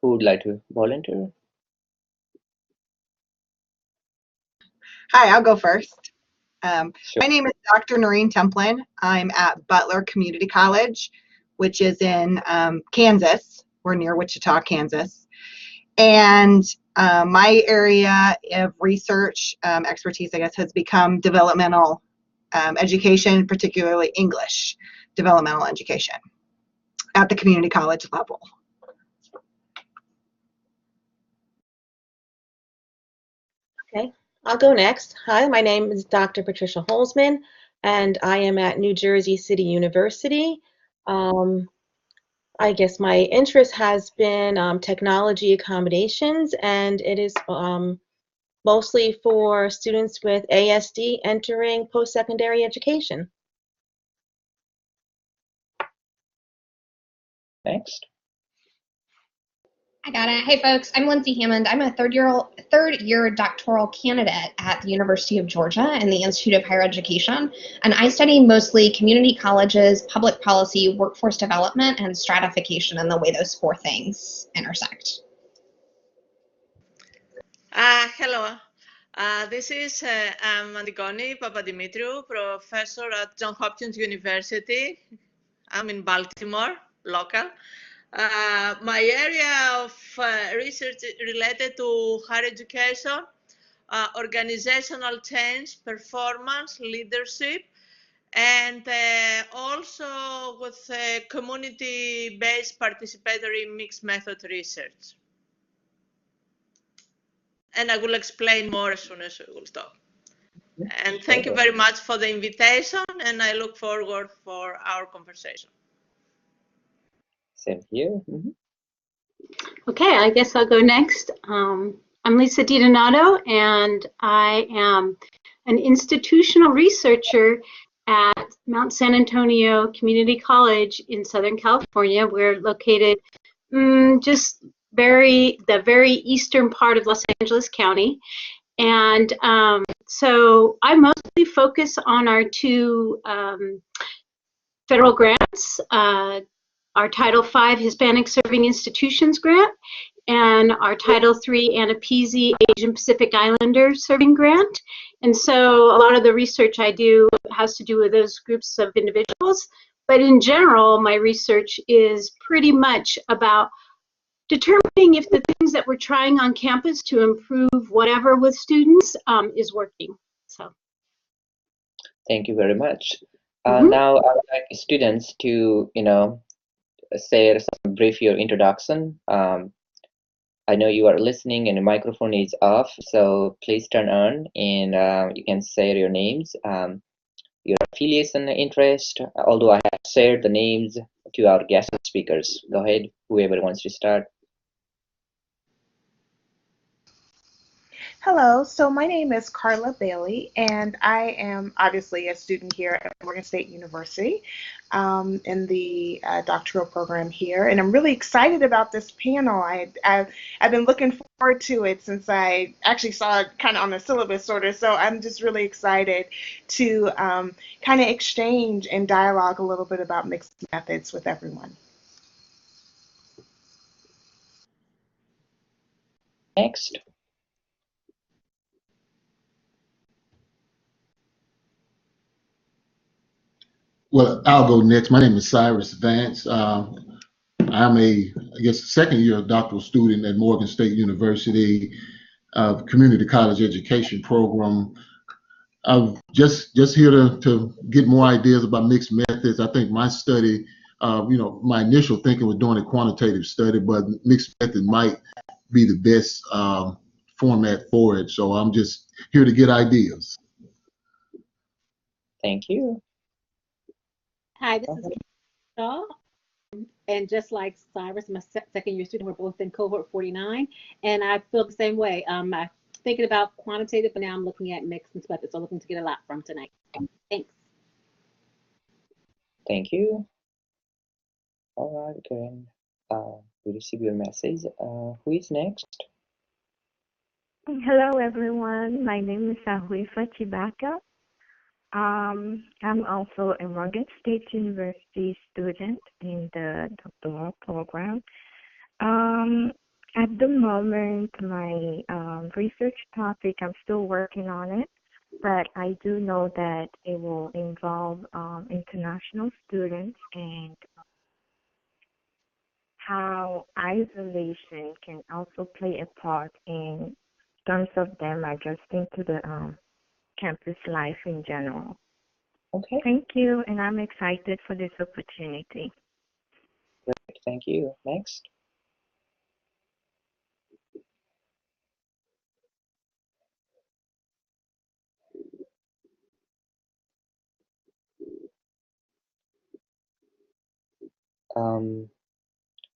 Who would like to volunteer? Hi, I'll go first. Sure. My name is Dr. Noreen Templin. I'm at Butler Community College, which is in Kansas. We're near Wichita, Kansas. And my area of research expertise, I guess, has become developmental education, particularly English developmental education at the community college level. Okay, I'll go next. Hi, my name is Dr. Patricia Holzman, and I am at New Jersey City University. I guess my interest has been technology accommodations, and it is mostly for students with ASD entering post-secondary education. Next. I got it. Hey folks, I'm Lindsay Hammond. I'm a third year doctoral candidate at the University of Georgia in the Institute of Higher Education, and I study mostly community colleges, public policy, workforce development, and stratification, and the way those four things intersect. Hello. This is Antigoni Papadimitriou, professor at Johns Hopkins University. I'm in Baltimore, local. My area of research related to higher education, organizational change, performance, leadership, and also with community-based participatory mixed method research. And I will explain more as soon as we will stop. And thank you very much for the invitation, and I look forward for our conversation. Same here. Okay, I guess I'll go next. I'm Lisa DiDonato, and I am an institutional researcher at Mount San Antonio Community College in Southern California. We're located just the very eastern part of Los Angeles County. And so I mostly focus on our two federal grants, our Title V Hispanic Serving Institutions grant and our Title III Anapeasy Asian Pacific Islander Serving grant. And so a lot of the research I do has to do with those groups of individuals. But in general, my research is pretty much about determining if the things that we're trying on campus to improve whatever with students is working. So. Thank you very much. Now I would like students to, say some brief your introduction. I know you are listening and your microphone is off, so please turn on and you can say your names, your affiliation, interest, although I have shared the names to our guest speakers. Go ahead, whoever wants to start. Hello, so my name is Carla Bailey, and I am obviously a student here at Morgan State University in the doctoral program here, and I'm really excited about this panel. I've been looking forward to it since I actually saw it kind of on the syllabus sort of, so I'm just really excited to kind of exchange and dialogue a little bit about mixed methods with everyone. Next. Well, I'll go next. My name is Cyrus Vance. I'm I guess, second-year doctoral student at Morgan State University, Community College Education Program. I'm just here to get more ideas about mixed methods. I think my study, my initial thinking was doing a quantitative study, but mixed method might be the best format for it. So I'm just here to get ideas. Thank you. Hi, this is Shaw. And just like Cyrus, I'm a second year student. We're both in cohort 49. And I feel the same way. I'm thinking about quantitative, but now I'm looking at mixed methods. So looking to get a lot from tonight. Thanks. Thank you. All right, Karen. We received your message. Who is next? Hello, everyone. My name is Ciabatta. I'm also a Morgan State University student in the doctoral program. At the moment, my research topic, I'm still working on it, but I do know that it will involve international students and how isolation can also play a part in terms of them adjusting to the campus life in general. Okay, Thank you, and I'm excited for this opportunity. great. Thank you. Next.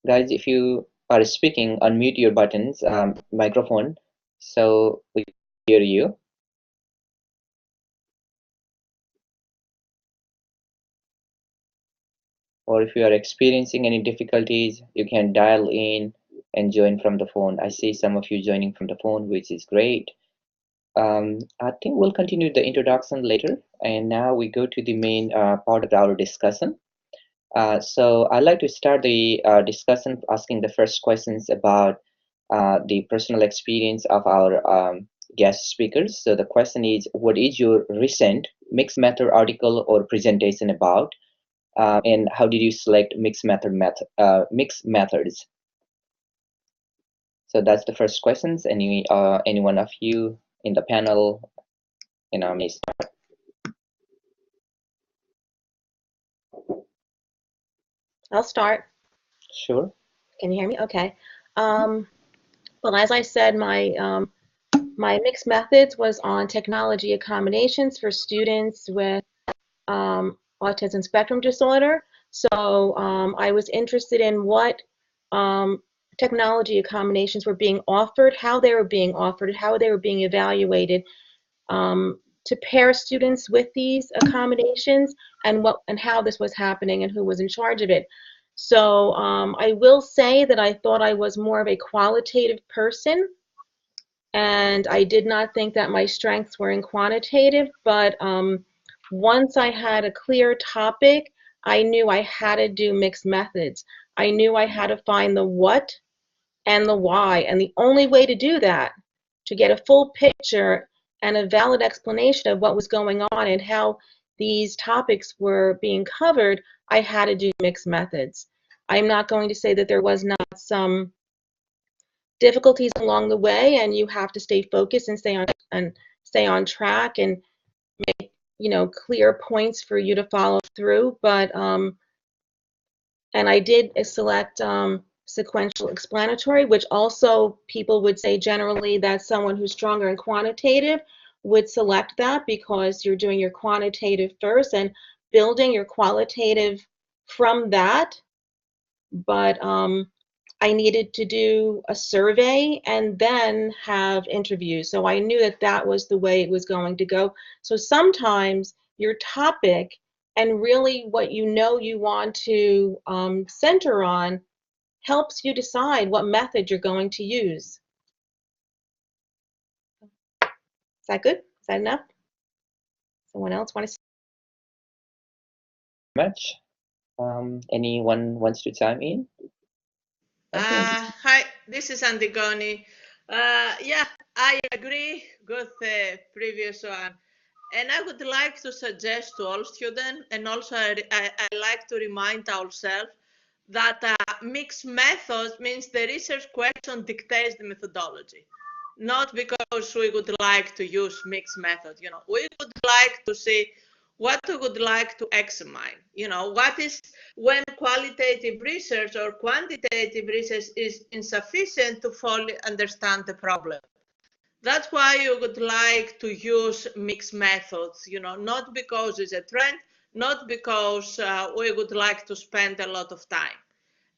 Guys, if you are speaking, unmute your buttons, microphone, so we can hear you. Or if you are experiencing any difficulties, you can dial in and join from the phone. I see some of you joining from the phone, which is great. I think we'll continue the introduction later, and now we go to the main part of our discussion. So I'd like to start the discussion asking the first questions about the personal experience of our guest speakers. So the question is, what is your recent mixed method article or presentation about? And how did you select mixed methods? So that's the first questions. Any one of you in the panel, may start. I'll start. Sure. Can you hear me? Okay. Well, as I said, my mixed methods was on technology accommodations for students with autism spectrum disorder. So I was interested in what technology accommodations were being offered, how they were being offered, how they were being evaluated, to pair students with these accommodations, and how this was happening and who was in charge of it. So I will say that I thought I was more of a qualitative person, and I did not think that my strengths were in quantitative, but once I had a clear topic, I knew I had to do mixed methods. I knew I had to find the what and the why, and the only way to do that, to get a full picture and a valid explanation of what was going on and how these topics were being covered, I had to do mixed methods. I'm not going to say that there was not some difficulties along the way, and you have to stay focused and stay on track and make clear points for you to follow through. But and I did select sequential explanatory, which also people would say generally that someone who's stronger in quantitative would select that, because you're doing your quantitative first and building your qualitative from that. But I needed to do a survey and then have interviews. So I knew that that was the way it was going to go. So sometimes your topic and really what you want to center on helps you decide what method you're going to use. Is that good? Is that enough? Someone else want to say? Much. Anyone wants to chime in? Hi, this is Antigoni. Yeah, I agree with the previous one. And I would like to suggest to all students, and also I like to remind ourselves that mixed methods means the research question dictates the methodology. Not because we would like to use mixed methods. We would like to see what we would like to examine. What is when qualitative research or quantitative research is insufficient to fully understand the problem. That's why you would like to use mixed methods, not because it's a trend, not because we would like to spend a lot of time.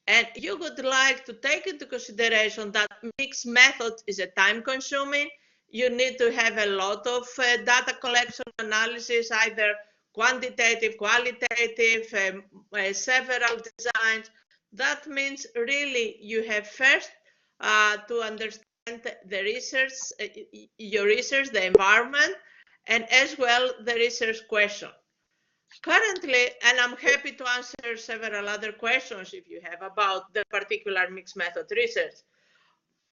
And you would like to take into consideration that mixed method is a time consuming. You need to have a lot of data collection analysis, either quantitative, qualitative, several designs. That means really you have first to understand the research, your research, the environment, and as well the research question. Currently, and I'm happy to answer several other questions if you have about the particular mixed method research.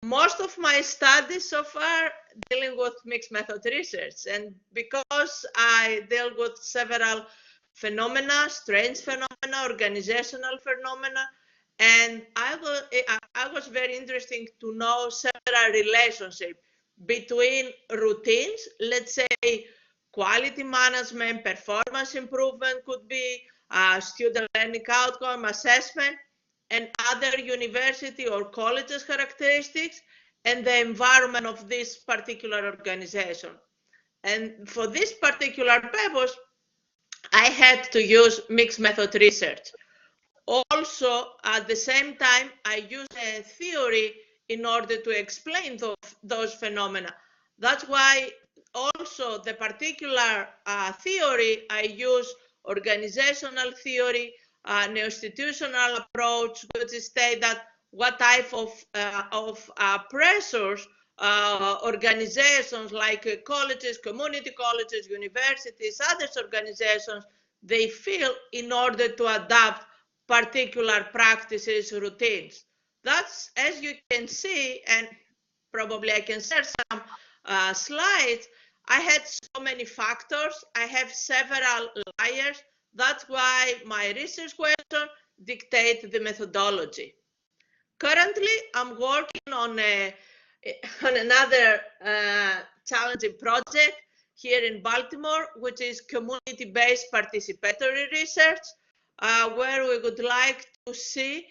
most of my studies so far dealing with mixed method research, and because I deal with several phenomena, strange phenomena, organizational phenomena, and I was very interesting to know several relationships between routines, let's say quality management, performance improvement could be student learning outcome assessment, and other university or colleges characteristics, and the environment of this particular organization. And for this particular purpose, I had to use mixed method research. Also, at the same time, I use a theory in order to explain those phenomena. That's why also the particular theory I use, organizational theory, neo-institutional approach, which state that what type of pressures organizations like colleges, community colleges, universities, other organizations, they feel in order to adapt particular practices, routines. That's, as you can see, and probably I can share some slides, I had so many factors. I have several layers. That's why my research question dictates the methodology. Currently, I'm working on another challenging project here in Baltimore, which is community-based participatory research, where we would like to see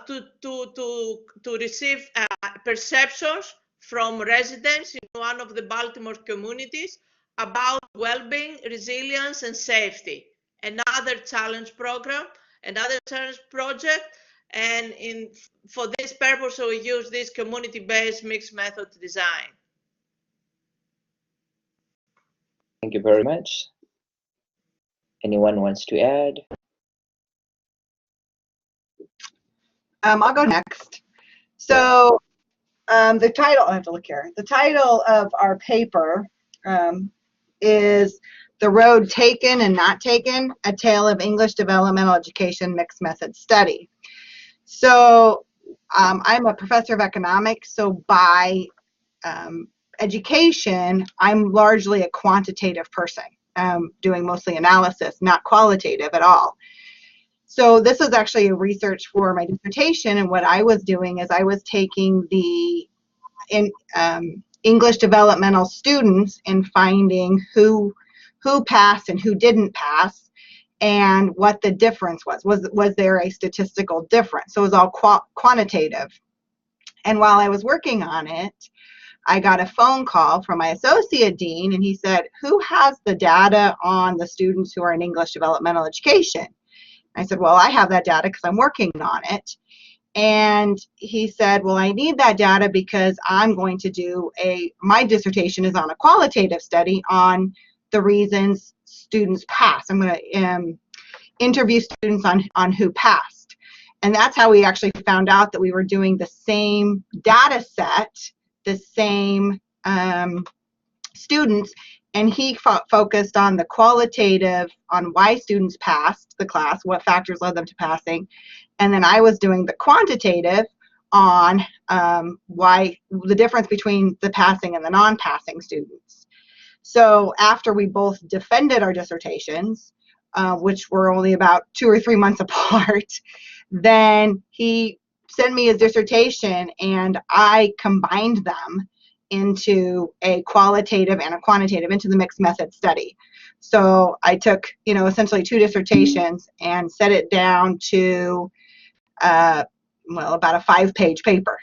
to receive perceptions from residents in one of the Baltimore communities about well-being, resilience, and safety. Another challenge program, another challenge project, and for this purpose, we use this community-based mixed method design. Thank you very much. Anyone wants to add? I'll go next. So the title, I have to look here. The title of our paper is The Road Taken and Not Taken, A Tale of English Developmental Education Mixed Method Study. So I'm a professor of economics, so by education, I'm largely a quantitative person, doing mostly analysis, not qualitative at all. So this was actually a research for my dissertation, and what I was doing is I was taking the English developmental students and finding who passed and who didn't pass, and what the difference was. Was there a statistical difference? So it was all quantitative. And while I was working on it, I got a phone call from my associate dean, and he said, "Who has the data on the students who are in English developmental education?" I said, "Well, I have that data because I'm working on it." And he said, "Well, I need that data because I'm going to do my dissertation is on a qualitative study on the reasons students pass. I'm going to interview students on who passed." And that's how we actually found out that we were doing the same data set, the same students, and he focused on the qualitative, on why students passed the class, what factors led them to passing, and then I was doing the quantitative on why the difference between the passing and the non-passing students. So after we both defended our dissertations, which were only about 2 or 3 months apart, then he sent me his dissertation, and I combined them into a qualitative and a quantitative, into the mixed method study. So I took, essentially 2 dissertations and set it down to, well, about a 5-page paper.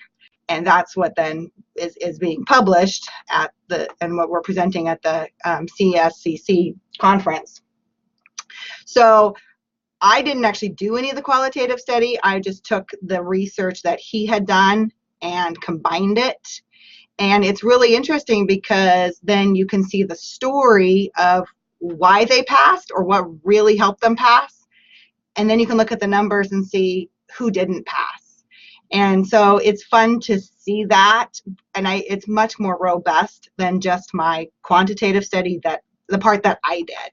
And that's what then is being published and what we're presenting at the CSCC conference. So I didn't actually do any of the qualitative study. I just took the research that he had done and combined it. And it's really interesting because then you can see the story of why they passed or what really helped them pass. And then you can look at the numbers and see who didn't pass. And so it's fun to see that. And it's much more robust than just my quantitative study, the part that I did.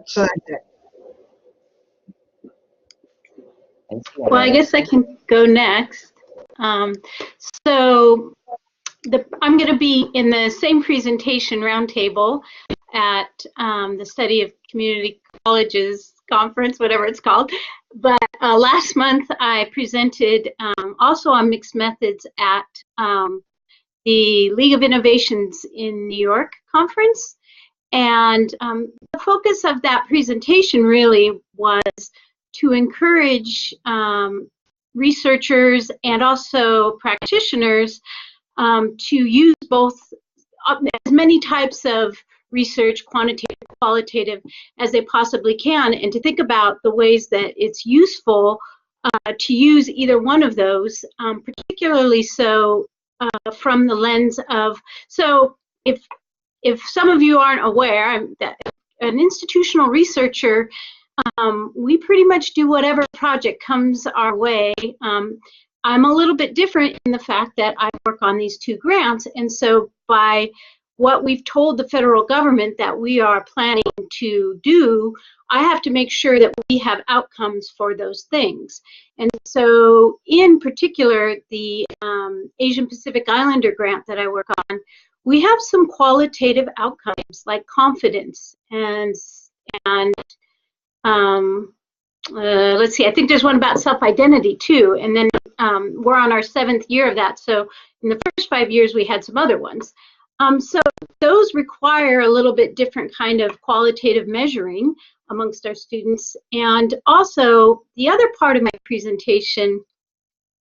So that's it. Well, I guess I can go next. So I'm going to be in the same presentation roundtable at the Study of Community Colleges conference, whatever it's called. But last month I presented also on mixed methods at the League of Innovations in New York conference. And the focus of that presentation really was to encourage researchers and also practitioners to use both as many types of research, quantitative, qualitative, as they possibly can, and to think about the ways that it's useful to use either one of those, particularly so from the lens of, so if some of you aren't aware, that an institutional researcher, we pretty much do whatever project comes our way. I'm a little bit different in the fact that I work on these 2 grants, and so by what we've told the federal government that we are planning to do, I have to make sure that we have outcomes for those things. And so in particular, the Asian Pacific Islander grant that I work on, we have some qualitative outcomes like confidence and let's see, I think there's one about self-identity too. And then we're on our 7th year of that. So in the first 5 years, we had some other ones. So those require a little bit different kind of qualitative measuring amongst our students. And also the other part of my presentation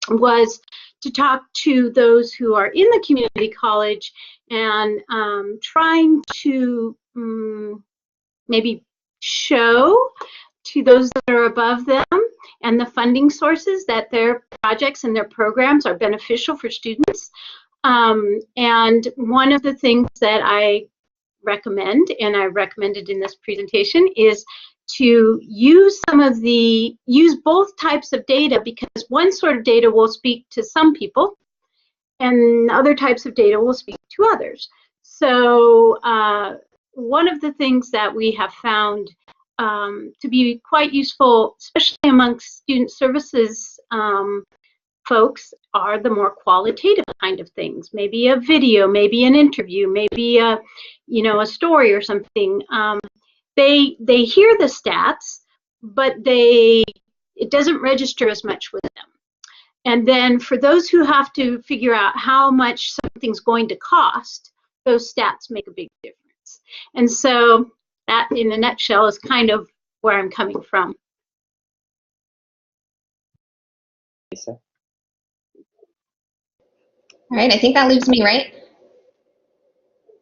was to talk to those who are in the community college and trying to maybe show to those that are above them and the funding sources that their projects and their programs are beneficial for students. And one of the things that I recommend, and I recommended in this presentation, is to use use both types of data, because one sort of data will speak to some people and other types of data will speak to others. So one of the things that we have found to be quite useful, especially amongst student services folks, are the more qualitative kind of things. Maybe a video, maybe an interview, maybe a story or something. They hear the stats, but it doesn't register as much with them. And then for those who have to figure out how much something's going to cost, those stats make a big difference. And so that, in a nutshell, is kind of where I'm coming from. Lisa? All right, I think that leaves me, right?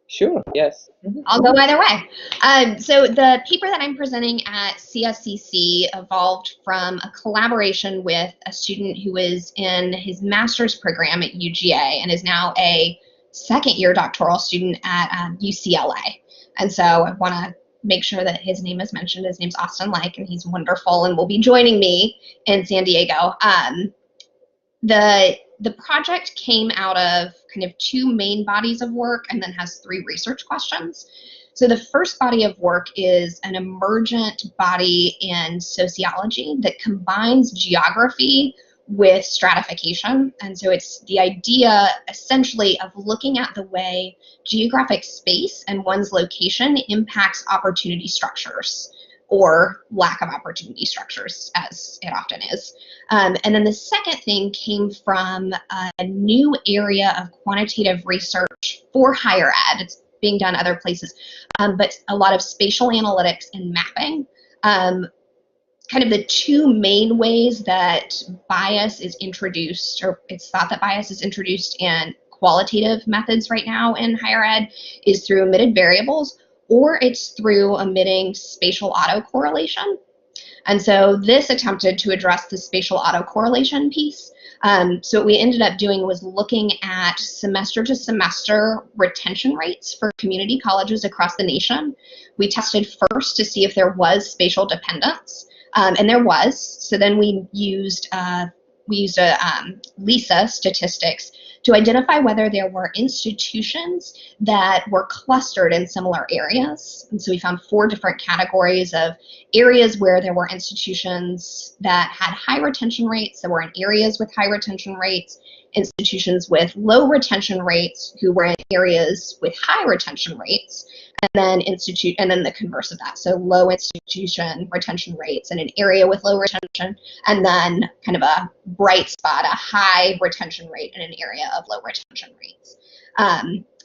Sure, yes. I'll go either way. So the paper that I'm presenting at CSCC evolved from a collaboration with a student who was in his master's program at UGA and is now a 2nd-year doctoral student at UCLA. And so I want to make sure that his name is mentioned. His name's Austin Like, and he's wonderful and will be joining me in San Diego. The project came out of kind of 2 main bodies of work and then has 3 research questions. So the first body of work is an emergent body in sociology that combines geography with stratification. And so it's the idea essentially of looking at the way geographic space and one's location impacts opportunity structures, or lack of opportunity structures, as it often is. And then the second thing came from a new area of quantitative research for higher ed. It's being done other places, but a lot of spatial analytics and mapping. Kind of the 2 main ways that bias is introduced, or it's thought that bias is introduced in qualitative methods right now in higher ed, is through omitted variables, or it's through omitting spatial autocorrelation. And so this attempted to address the spatial autocorrelation piece. So what we ended up doing was looking at semester to semester retention rates for community colleges across the nation. We tested first to see if there was spatial dependence, and there was. So then we used we used a LISA statistics to identify whether there were institutions that were clustered in similar areas. And so we found 4 different categories of areas where there were institutions that had high retention rates, that were in areas with high retention rates, institutions with low retention rates who were in areas with high retention rates, and then the converse of that. So low institution retention rates in an area with low retention, and then kind of a bright spot, a high retention rate in an area of low retention rates.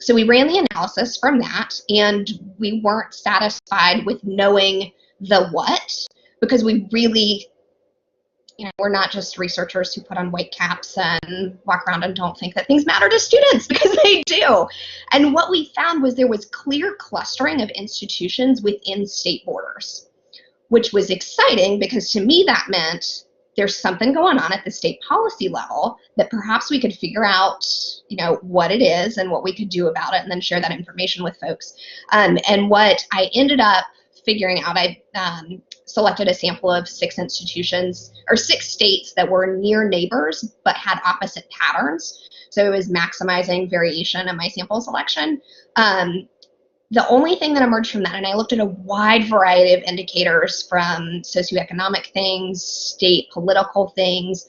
So we ran the analysis from that, and we weren't satisfied with knowing the what, because we really, we're not just researchers who put on white caps and walk around and don't think that things matter to students, because they do. And what we found was there was clear clustering of institutions within state borders, which was exciting because to me that meant there's something going on at the state policy level that perhaps we could figure out, what it is and what we could do about it, and then share that information with folks. And what I ended up figuring out, I selected a sample of 6 institutions or 6 states that were near neighbors but had opposite patterns. So it was maximizing variation in my sample selection. The only thing that emerged from that, and I looked at a wide variety of indicators from socioeconomic things, state political things,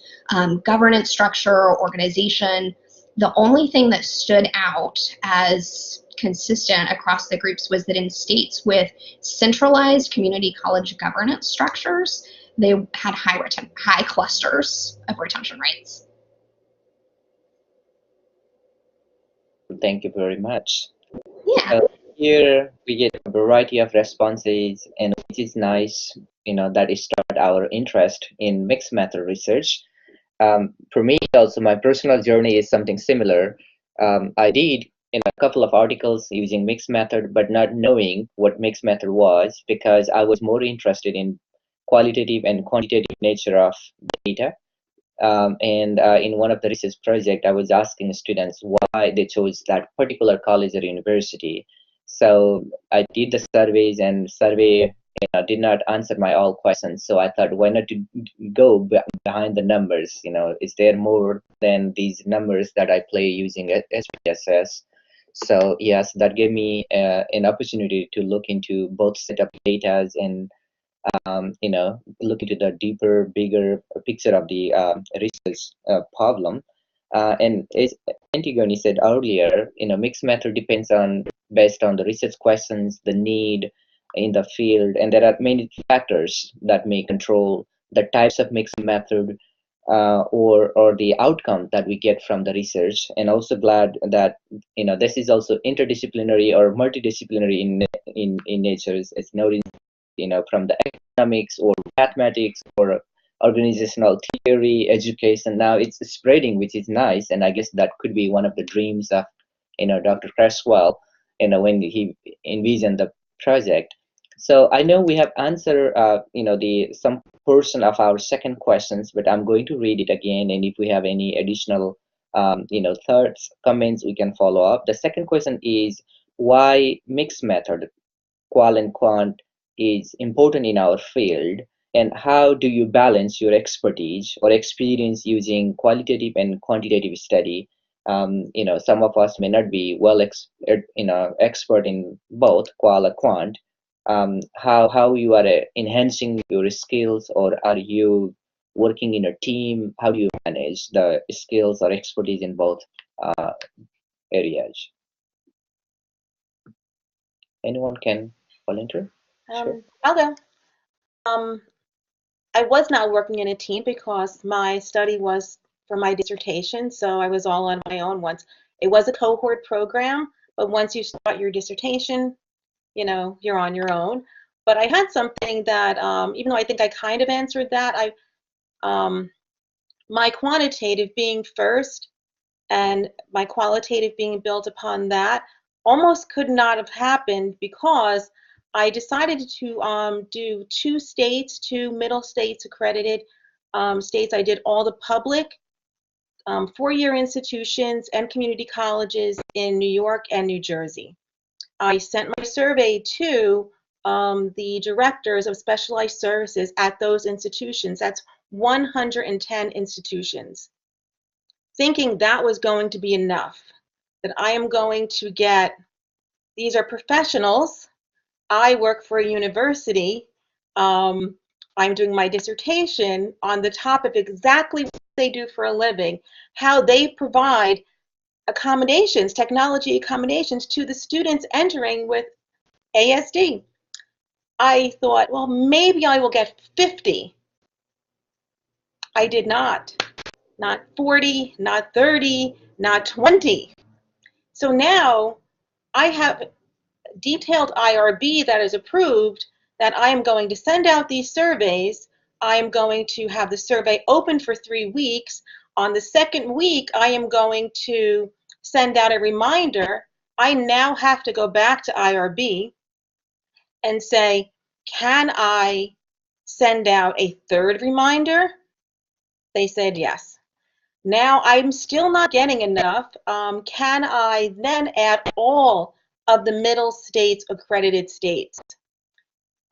governance structure, organization. The only thing that stood out as consistent across the groups was that in states with centralized community college governance structures, they had high clusters of retention rates. Thank you very much. Yeah. Here we get a variety of responses, and which is nice, that it started our interest in mixed method research. For me also, my personal journey is something similar. I did a couple of articles using mixed method, but not knowing what mixed method was, because I was more interested in qualitative and quantitative nature of data. And in one of the research projects, I was asking students why they chose that particular college or university. So I did the surveys, and survey did not answer my all questions. So I thought, why not to go behind the numbers? Is there more than these numbers that I play using SPSS? So yes, that gave me an opportunity to look into both set of data and look into the deeper, bigger picture of the research problem. And as Antigoni said earlier, mixed method depends on based on the research questions, the need in the field, and there are many factors that may control the types of mixed method or the outcome that we get from the research. And also glad that this is also interdisciplinary or multidisciplinary in nature. It's noted from the economics or mathematics or organizational theory, education. Now it's spreading, which is nice, and I guess that could be one of the dreams of Dr. Creswell, when he envisioned the project. So I know we have answered some portion of our second questions, but I'm going to read it again, and if we have any additional thoughts, comments, we can follow up. The second question is, why mixed method, qual and quant, is important in our field, and how do you balance your expertise or experience using qualitative and quantitative study? Some of us may not be expert in both qual or quant. How you are enhancing your skills, or are you working in a team? How do you manage the skills or expertise in both areas? Anyone can volunteer? Sure. I'll go. I was not working in a team because my study was for my dissertation, so I was all on my own once. It was a cohort program, but once you start your dissertation, you're on your own. But I had something that, even though I think I kind of answered that, my quantitative being first and my qualitative being built upon that almost could not have happened, because I decided to do 2 middle states accredited states. I did all the public 4-year institutions and community colleges in New York and New Jersey. I sent my survey to the directors of specialized services at those institutions. That's 110 institutions. Thinking that was going to be enough, that I am going to get, these are professionals, I work for a university, I'm doing my dissertation on the topic of exactly what they do for a living, how they provide accommodations, technology accommodations to the students entering with ASD. I thought, well, maybe I will get 50. I did not 40, not 30, not 20. So now I have detailed IRB that is approved that I am going to send out these surveys. I am going to have the survey open for 3 weeks. On the second week, I am going to send out a reminder. I now have to go back to IRB and say, can I send out a third reminder? They said yes. Now I'm still not getting enough. Can I then add all of the middle states accredited states?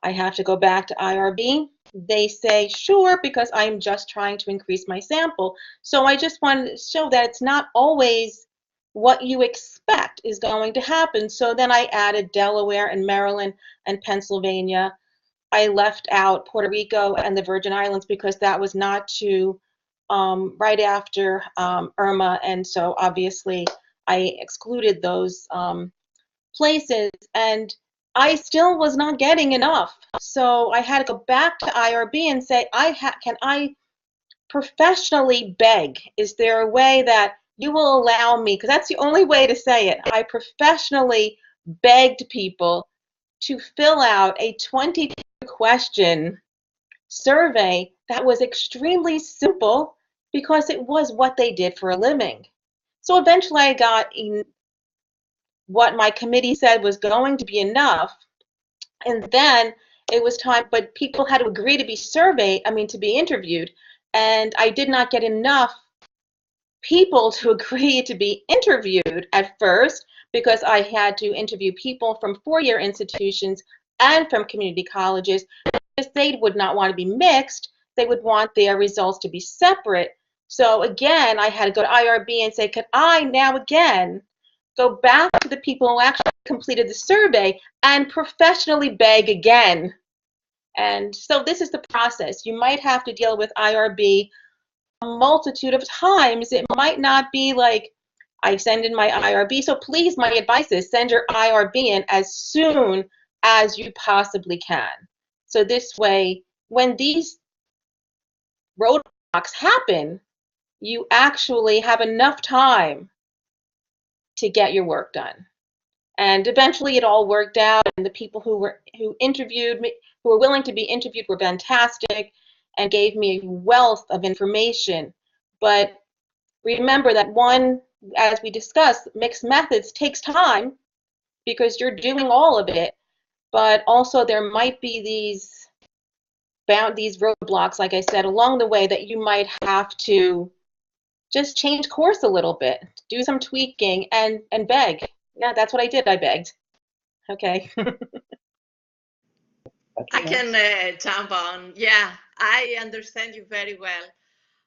I have to go back to IRB. They say sure, because I'm just trying to increase my sample. So I just wanted to show that it's not always what you expect is going to happen. So then I added Delaware and Maryland and Pennsylvania. I left out Puerto Rico and the Virgin Islands because that was not to right after Irma, and so obviously I excluded those places, and I still was not getting enough. So I had to go back to IRB and say, can I professionally beg? Is there a way that you will allow me? Because that's the only way to say it. I professionally begged people to fill out a 20-question survey that was extremely simple because it was what they did for a living. So eventually I got what my committee said was going to be enough, and then it was time, but people had to agree to be surveyed, to be interviewed, and I did not get enough people to agree to be interviewed at first because I had to interview people from four-year institutions and from community colleges because they would not want to be mixed. They would want their results to be separate. So again, I had to go to IRB and say, could I now again go back to the people who actually completed the survey and professionally beg again? And so this is the process. You might have to deal with IRB a multitude of times. It might not be like I send in my IRB. So please, my advice is send your IRB in as soon as you possibly can. So this way, when these roadblocks happen, you actually have enough time to get your work done. And eventually it all worked out, and the people who interviewed me, who were willing to be interviewed, were fantastic and gave me a wealth of information. But remember that one, as we discussed, mixed methods takes time because you're doing all of it, but also there might be these roadblocks, like I said, along the way that you might have to just change course a little bit, do some tweaking, and beg. Yeah, that's what I did. I begged. Okay. I can jump on. Yeah, I understand you very well.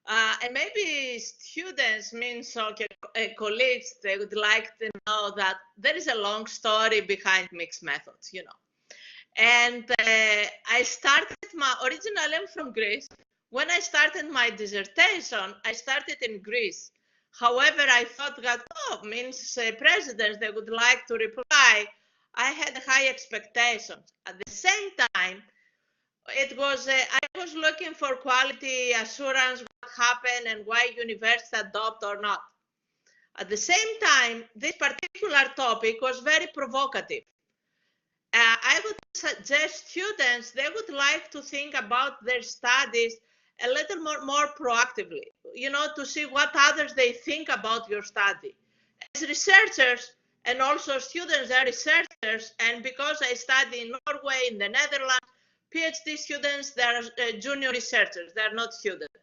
And maybe students, colleagues, they would like to know that there is a long story behind mixed methods, And I started originally I'm from Greece. When I started my dissertation, I started in Greece. However, I thought that, presidents, they would like to reply. I had high expectations. At the same time, it was I was looking for quality assurance, what happened and why universities adopt or not. At the same time, this particular topic was very provocative. I would suggest students, they would like to think about their studies a little more proactively, to see what others they think about your study. As researchers, and also students are researchers, and because I study in Norway, in the Netherlands, PhD students, they are junior researchers, they are not students.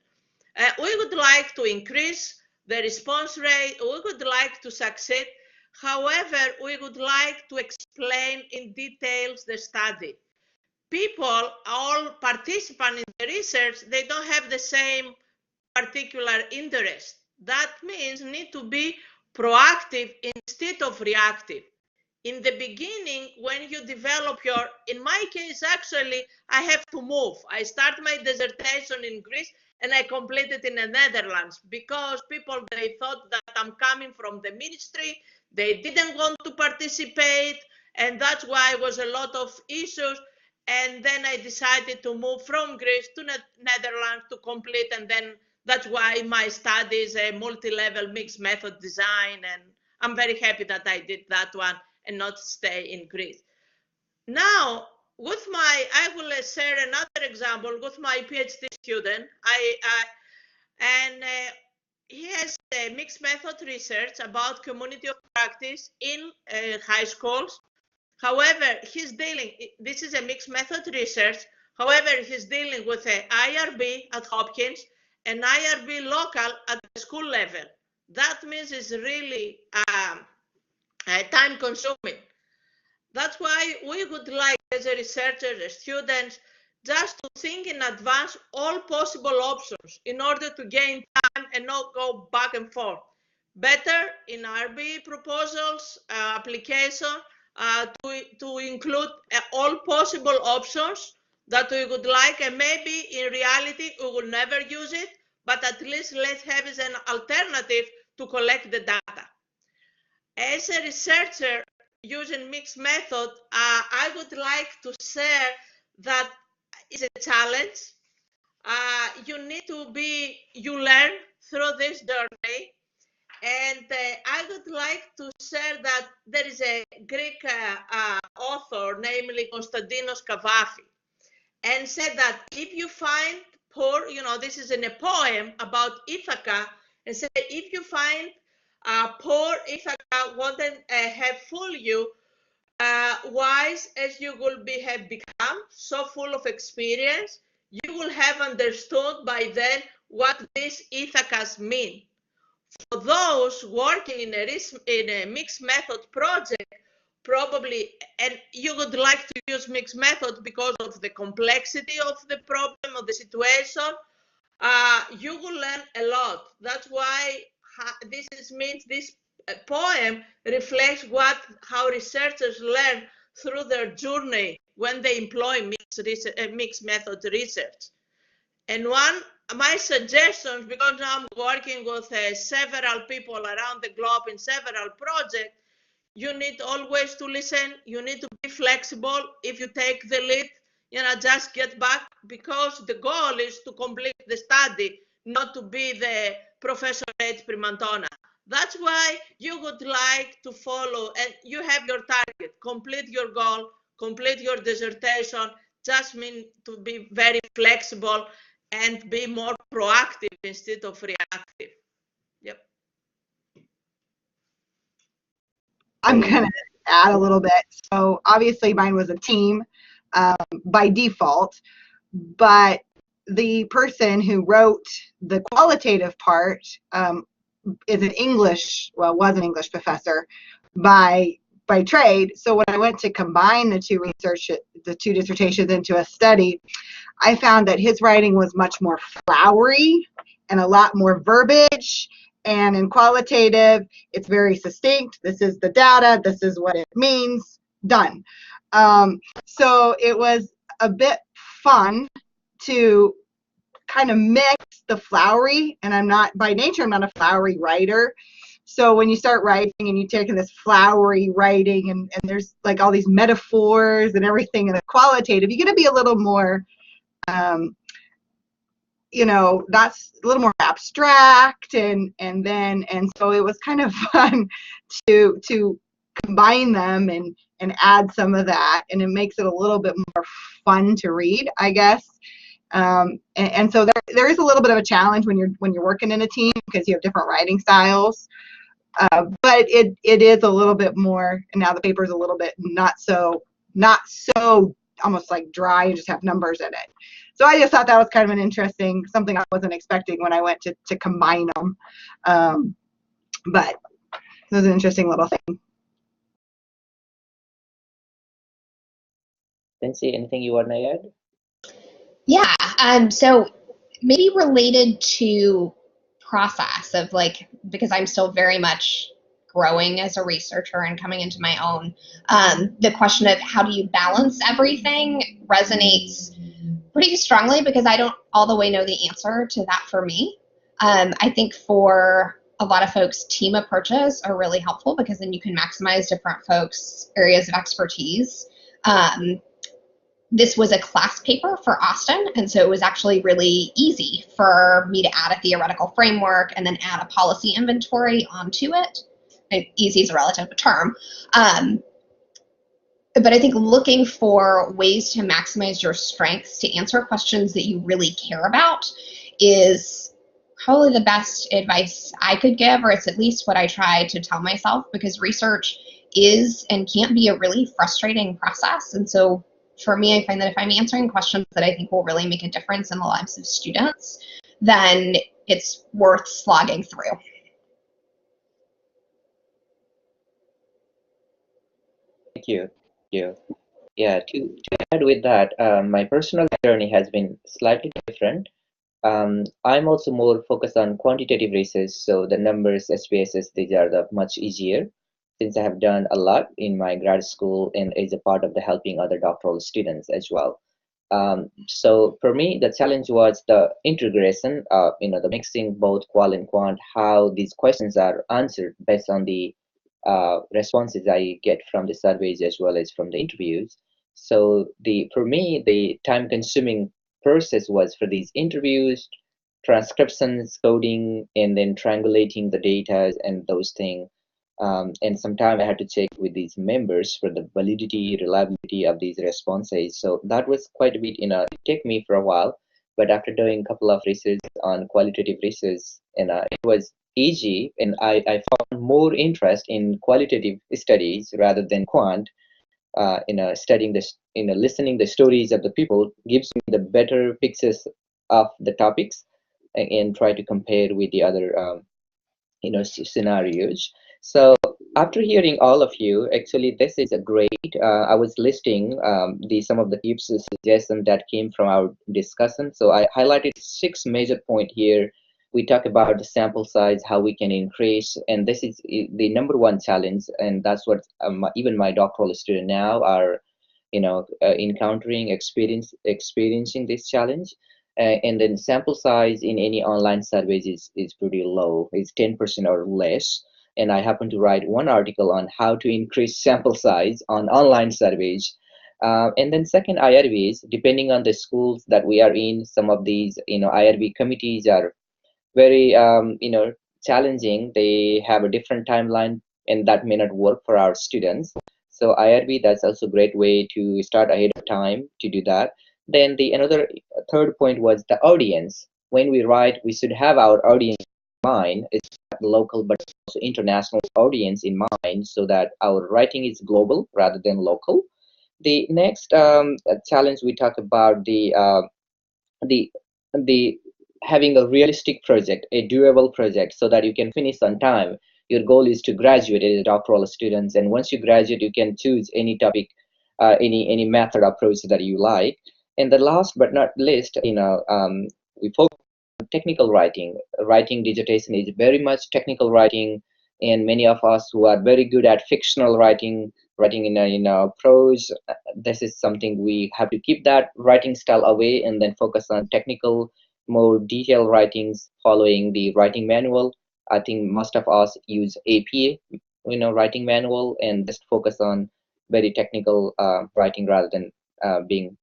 We would like to increase the response rate, we would like to succeed. However, we would like to explain in details the study. people, all participants in the research, they don't have the same particular interest. That means need to be proactive instead of reactive. In the beginning, when you develop your, in my case, actually, I have to move. I start my dissertation in Greece and I complete it in the Netherlands because people, they thought that I'm coming from the ministry. They didn't want to participate. And that's why it was a lot of issues. And then I decided to move from Greece to Netherlands to complete. And then that's why my study is a multi-level mixed method design. And I'm very happy that I did that one and not stay in Greece. Now, with I will share another example with my PhD student. He has a mixed method research about community of practice in high schools. However, this is a mixed method research. However, he's dealing with an IRB at Hopkins and IRB local at the school level. That means it's really time consuming. That's why we would like, as a researcher, as students, just to think in advance all possible options in order to gain time and not go back and forth. Better in RB proposals, application, to include all possible options that we would like, and maybe in reality we will never use it, but at least let's have as an alternative to collect the data. As a researcher using mixed method, I would like to share that it's a challenge. You learn through this journey. And I would like to share that there is a Greek author, namely Konstantinos Kavafi, and said that if you find poor, this is in a poem about Ithaca, and said if you find poor Ithaca wouldn't have fooled you, wise as you will have become, so full of experience, you will have understood by then what these Ithacas mean. For those working in a mixed method project, probably, and you would like to use mixed method because of the complexity of the problem or the situation, you will learn a lot. That's why this poem reflects how researchers learn through their journey when they employ mixed method research. And my suggestions, because I'm working with several people around the globe in several projects, you need always to listen. You need to be flexible. If you take the lead, just get back, because the goal is to complete the study, not to be the Professor H. Primantona. That's why you would like to follow, and you have your target, complete your goal, complete your dissertation. Just mean to be very flexible and be more proactive instead of reactive. Yep. I'm going to add a little bit. So obviously mine was a team by default, but the person who wrote the qualitative part is was an English professor by trade. So when I went to combine the two dissertations into a study, I found that his writing was much more flowery and a lot more verbiage. And in qualitative, it's very succinct. This is the data. This is what it means. Done. So it was a bit fun to kind of mix the flowery, and by nature, I'm not a flowery writer. So when you start writing and you take this flowery writing and there's like all these metaphors and everything in a qualitative, you're going to be a little more, that's a little more abstract. And so it was kind of fun to combine them and add some of that. And it makes it a little bit more fun to read, I guess. And so there is a little bit of a challenge when you're working in a team, because you have different writing styles. But it is a little bit more, and now the paper is a little bit not so almost like dry and just have numbers in it. So I just thought that was kind of an interesting, something I wasn't expecting when I went to combine them. But it was an interesting little thing. Lindsay, anything you want to add? Yeah. So maybe related to process of like, because I'm still very much growing as a researcher and coming into my own, the question of how do you balance everything resonates pretty strongly because I don't all the way know the answer to that for me. I think for a lot of folks, team approaches are really helpful because then you can maximize different folks' areas of expertise. This was a class paper for Austin, and so it was actually really easy for me to add a theoretical framework and then add a policy inventory onto it. And easy is a relative term. But I think looking for ways to maximize your strengths to answer questions that you really care about is probably the best advice I could give, or it's at least what I try to tell myself, because research is and can't be a really frustrating process. And so for me, I find that if I'm answering questions that I think will really make a difference in the lives of students, then it's worth slogging through. Thank you. Yeah, to add with that, my personal journey has been slightly different. I'm also more focused on quantitative research, so the numbers, SPSS, these are the much easier since I have done a lot in my grad school and is a part of the helping other doctoral students as well. So for me, the challenge was the integration, the mixing both qual and quant, how these questions are answered based on the responses I get from the surveys as well as from the interviews. So for me, the time-consuming process was for these interviews, transcriptions, coding, and then triangulating the data and those things. And sometimes I had to check with these members for the validity, reliability of these responses. So that was quite a bit, it took me for a while. But after doing a couple of research on qualitative research, and it was easy, and I found more interest in qualitative studies rather than quant. Studying this, listening the stories of the people gives me the better pictures of the topics and try to compare with the other scenarios. So after hearing all of you, actually this is a great. I was listing the some of the tips and suggestions that came from our discussion. So I highlighted 6 major point here. We talk about the sample size, how we can increase, and this is the number one challenge, and that's what even my doctoral student now are, encountering, experiencing this challenge. And then sample size in any online surveys is pretty low. It's 10% or less. And I happen to write one article on how to increase sample size on online surveys. And then second, IRBs, depending on the schools that we are in, some of these, IRB committees are very, challenging. They have a different timeline, and that may not work for our students. So IRB, that's also a great way to start ahead of time to do that. Then the another third point was the audience. When we write, we should have our audience in mind. It's not local, but also international audience in mind, so that our writing is global rather than local. The next challenge we talk about the the having a realistic project, a doable project, so that you can finish on time. Your goal is to graduate as a doctoral students, and once you graduate, you can choose any topic, any method approach that you like. And the last but not least, we focus on technical writing. Writing dissertation is very much technical writing, and many of us who are very good at fictional writing, writing in prose, this is something we have to keep that writing style away and then focus on technical, more detailed writings following the writing manual. I think most of us use APA, writing manual, and just focus on very technical writing rather than being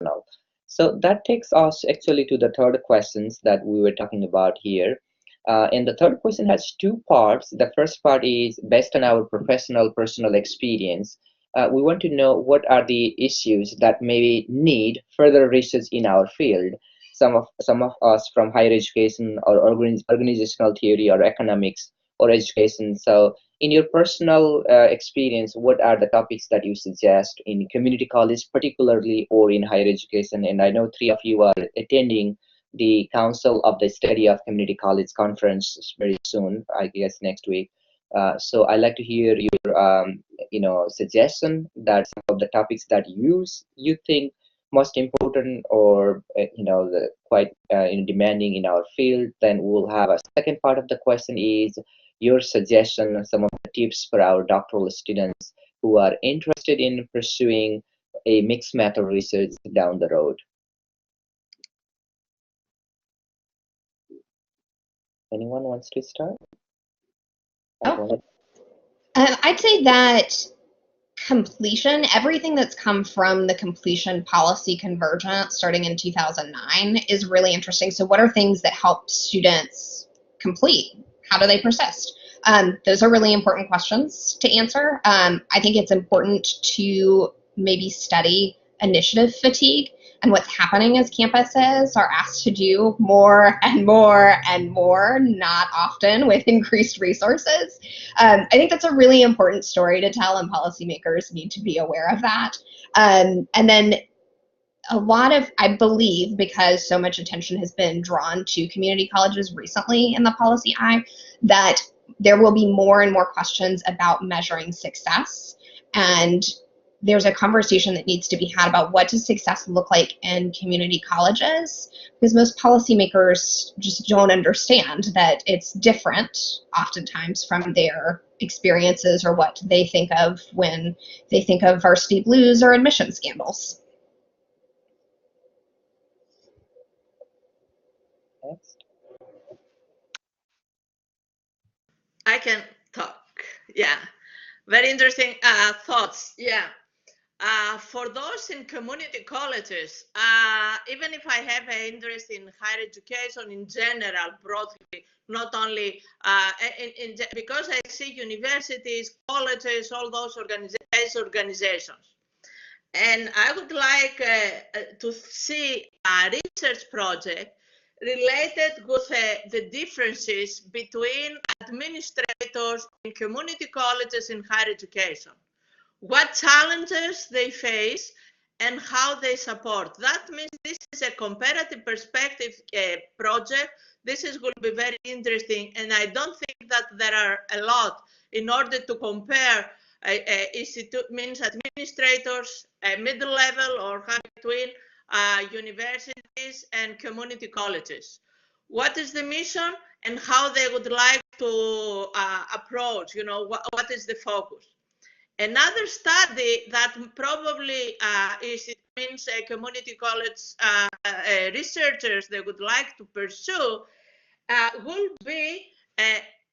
now. So that takes us actually to the third questions that we were talking about here. And the third question has 2 parts. The first part is based on our professional personal experience. We want to know what are the issues that maybe need further research in our field. Some of us from higher education or organizational theory or economics or education. So in your personal experience, what are the topics that you suggest in community college particularly or in higher education? And I know 3 of you are attending the Council of the Study of Community College conference very soon, I guess next week. So I'd like to hear your suggestion that some of the topics that you think most important or quite demanding in our field. Then we'll have a second part of the question is your suggestion, some of the tips for our doctoral students who are interested in pursuing a mixed matter research down the road. Anyone wants to start? I'd say that completion, everything that's come from the completion policy convergence starting in 2009 is really interesting. So what are things that help students complete? How do they persist? Those are really important questions to answer. I think it's important to maybe study initiative fatigue and what's happening as campuses are asked to do more and more and more, not often with increased resources. I think that's a really important story to tell, and policymakers need to be aware of that. And then a lot of, I believe, because so much attention has been drawn to community colleges recently in the policy eye, that there will be more and more questions about measuring success. And there's a conversation that needs to be had about what does success look like in community colleges, because most policymakers just don't understand that it's different oftentimes from their experiences or what they think of when they think of varsity blues or admission scandals. I can talk. Yeah, very interesting thoughts. Yeah. For those in community colleges, even if I have an interest in higher education in general, broadly, not only because I see universities, colleges, all those organizations. And I would like to see a research project related with the differences between administrators in community colleges in higher education. What challenges they face and how they support. That means this is a comparative perspective project. This is going to be very interesting, and I don't think that there are a lot in order to compare means administrators, middle level or between universities and community colleges. What is the mission and how they would like to approach, what is the focus? Another study that probably means community college researchers they would like to pursue will be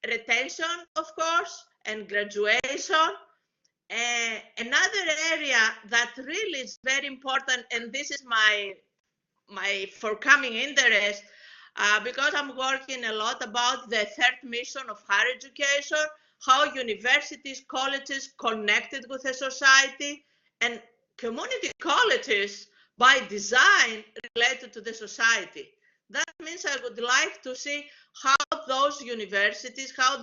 retention, of course, and graduation. Another area that really is very important, and this is my forthcoming interest, because I'm working a lot about the third mission of higher education, how universities, colleges connected with the society, and community colleges by design related to the society. That means I would like to see how those universities, how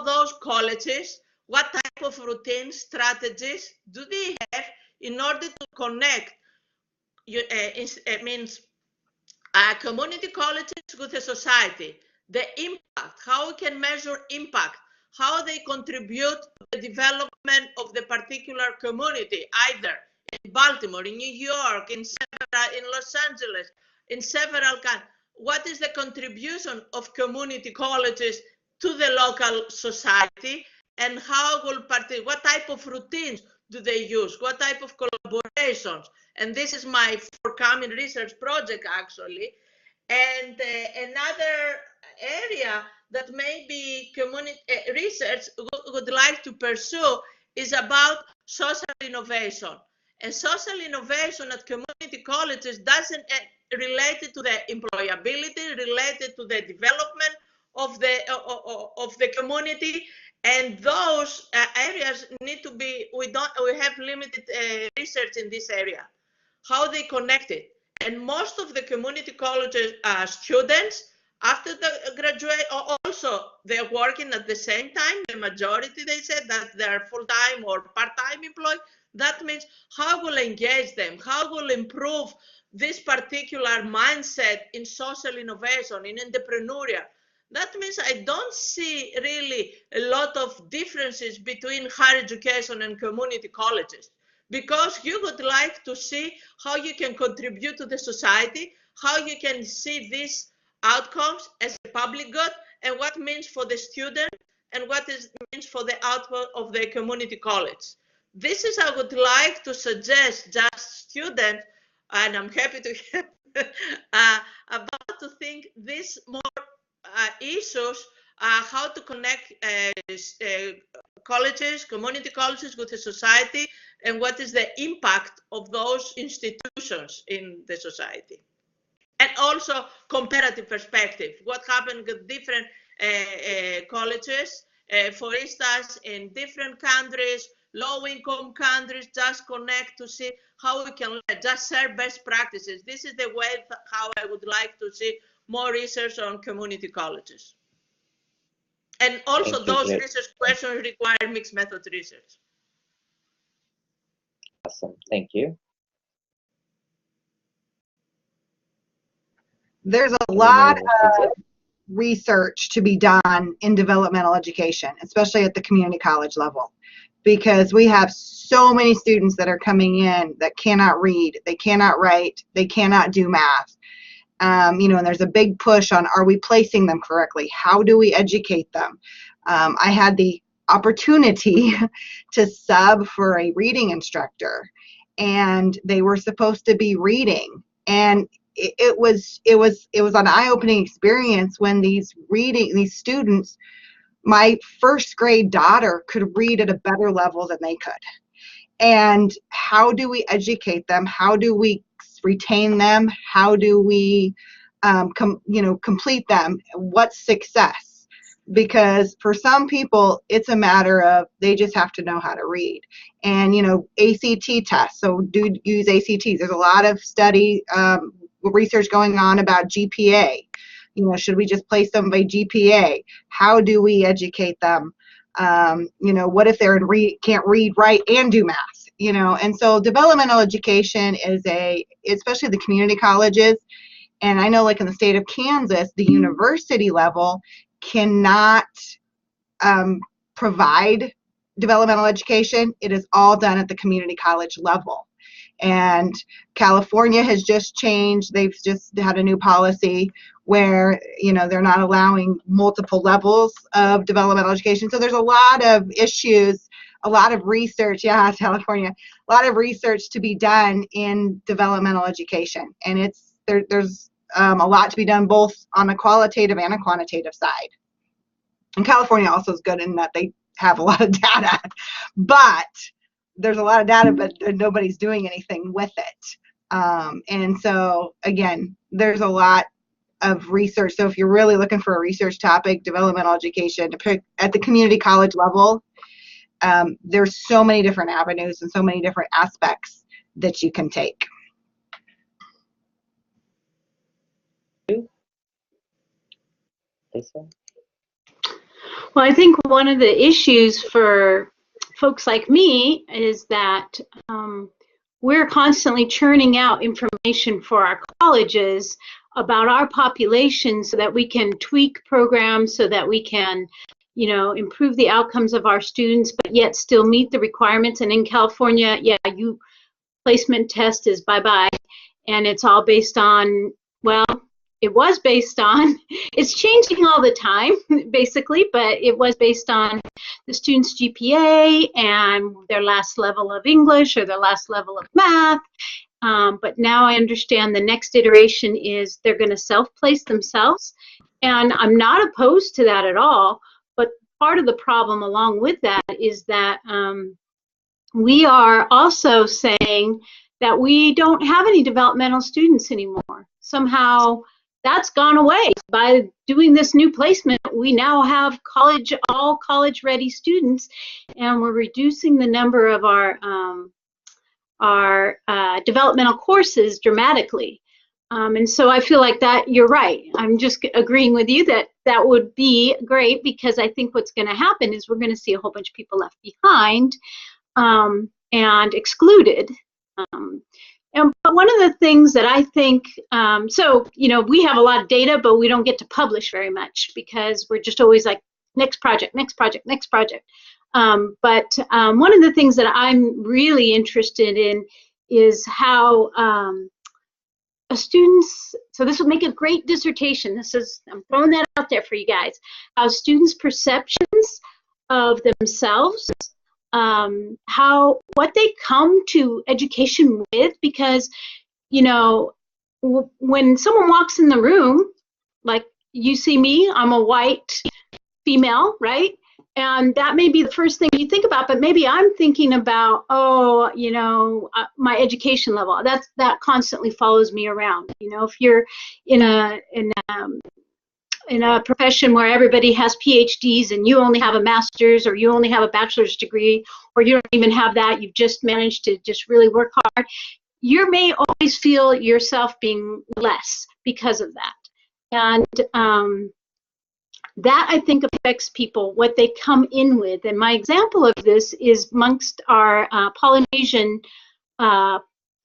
those colleges, what type of routine strategies do they have in order to connect community colleges with the society, the impact, how we can measure impact, how they contribute to the development of the particular community, either in Baltimore, in New York, in Los Angeles, in several countries. What is the contribution of community colleges to the local society, and what type of routines do they use? What type of collaborations? And this is my forthcoming research project, actually. And another area that maybe community research would like to pursue is about social innovation. And social innovation at community colleges doesn't relate to the employability, related to the development of the community. And those areas need to be, we have limited research in this area, how they connect it. And most of the community colleges students, after the graduate, also they're working at the same time. The majority, they said that they're full-time or part-time employed. That means how will engage them? How will improve this particular mindset in social innovation, in entrepreneurial? That means I don't see really a lot of differences between higher education and community colleges, because you would like to see how you can contribute to the society, how you can see these outcomes as a public good, and what it means for the student, and what it means for the output of the community college. This is, I would like to suggest just students, and I'm happy to hear about to think these more issues, how to connect colleges, community colleges with the society, and what is the impact of those institutions in the society. And also comparative perspective, what happened with different colleges, for instance, in different countries, low-income countries, just connect to see how we can just share best practices. This is the way how I would like to see more research on community colleges. And also those research questions require mixed method research. Awesome, thank you. There's a lot of research to be done in developmental education, especially at the community college level, because we have so many students that are coming in that cannot read, they cannot write, they cannot do math. You know, and there's a big push on, are we placing them correctly? How do we educate them? I had the opportunity to sub for a reading instructor, and they were supposed to be reading, and it was an eye-opening experience when these students, my first grade daughter could read at a better level than they could. And how do we educate them? How do we retain them? How do we complete them? What's success? Because for some people, it's a matter of they just have to know how to read. And, you know, ACT tests, so do use ACTs. There's a lot of study, research going on about GPA. You know, should we just place them by GPA? How do we educate them? You know, what if they're can't read, write, and do math? You know, and so developmental education is especially the community colleges, and I know like in the state of Kansas, the university level cannot provide developmental education. It is all done at the community college level. And California has just changed. They've just had a new policy where, you know, they're not allowing multiple levels of developmental education. So there's a lot of issues, a lot of research, California, a lot of research to be done in developmental education. And there's a lot to be done both on a qualitative and a quantitative side. And California also is good in that they have a lot of data, but there's a lot of data, but nobody's doing anything with it. And so, again, there's a lot of research. So if you're really looking for a research topic, developmental education, at the community college level, there's so many different avenues and so many different aspects that you can take. Lisa? Well, I think one of the issues for folks like me is that we're constantly churning out information for our colleges about our population so that we can tweak programs, so that we can, you know, improve the outcomes of our students, but yet still meet the requirements. And in California, placement test is bye-bye, and it's all based on, well, it was based on, it's changing all the time, basically, but it was based on the student's GPA and their last level of English or their last level of math. But now I understand the next iteration is they're going to self-place themselves. And I'm not opposed to that at all. But part of the problem along with that is that we are also saying that we don't have any developmental students anymore. Somehow that's gone away. By doing this new placement, we now have all college-ready students, and we're reducing the number of our developmental courses dramatically. And so I feel like that you're right. I'm just agreeing with you that that would be great, because I think what's going to happen is we're going to see a whole bunch of people left behind and excluded. But one of the things that I think, so, we have a lot of data, but we don't get to publish very much because we're just always like, next project, next project, next project. But one of the things that I'm really interested in is how students, so this would make a great dissertation. I'm throwing that out there for you guys, how students' perceptions of themselves, what they come to education with, because, when someone walks in the room, like you see me, I'm a white female, right? And that may be the first thing you think about, but maybe I'm thinking about, my education level. That constantly follows me around. If you're in a profession where everybody has PhDs and you only have a master's, or you only have a bachelor's degree, or you don't even have that, you've just managed to just really work hard, you may always feel yourself being less because of that. And that, I think, affects people, what they come in with. And my example of this is amongst our Polynesian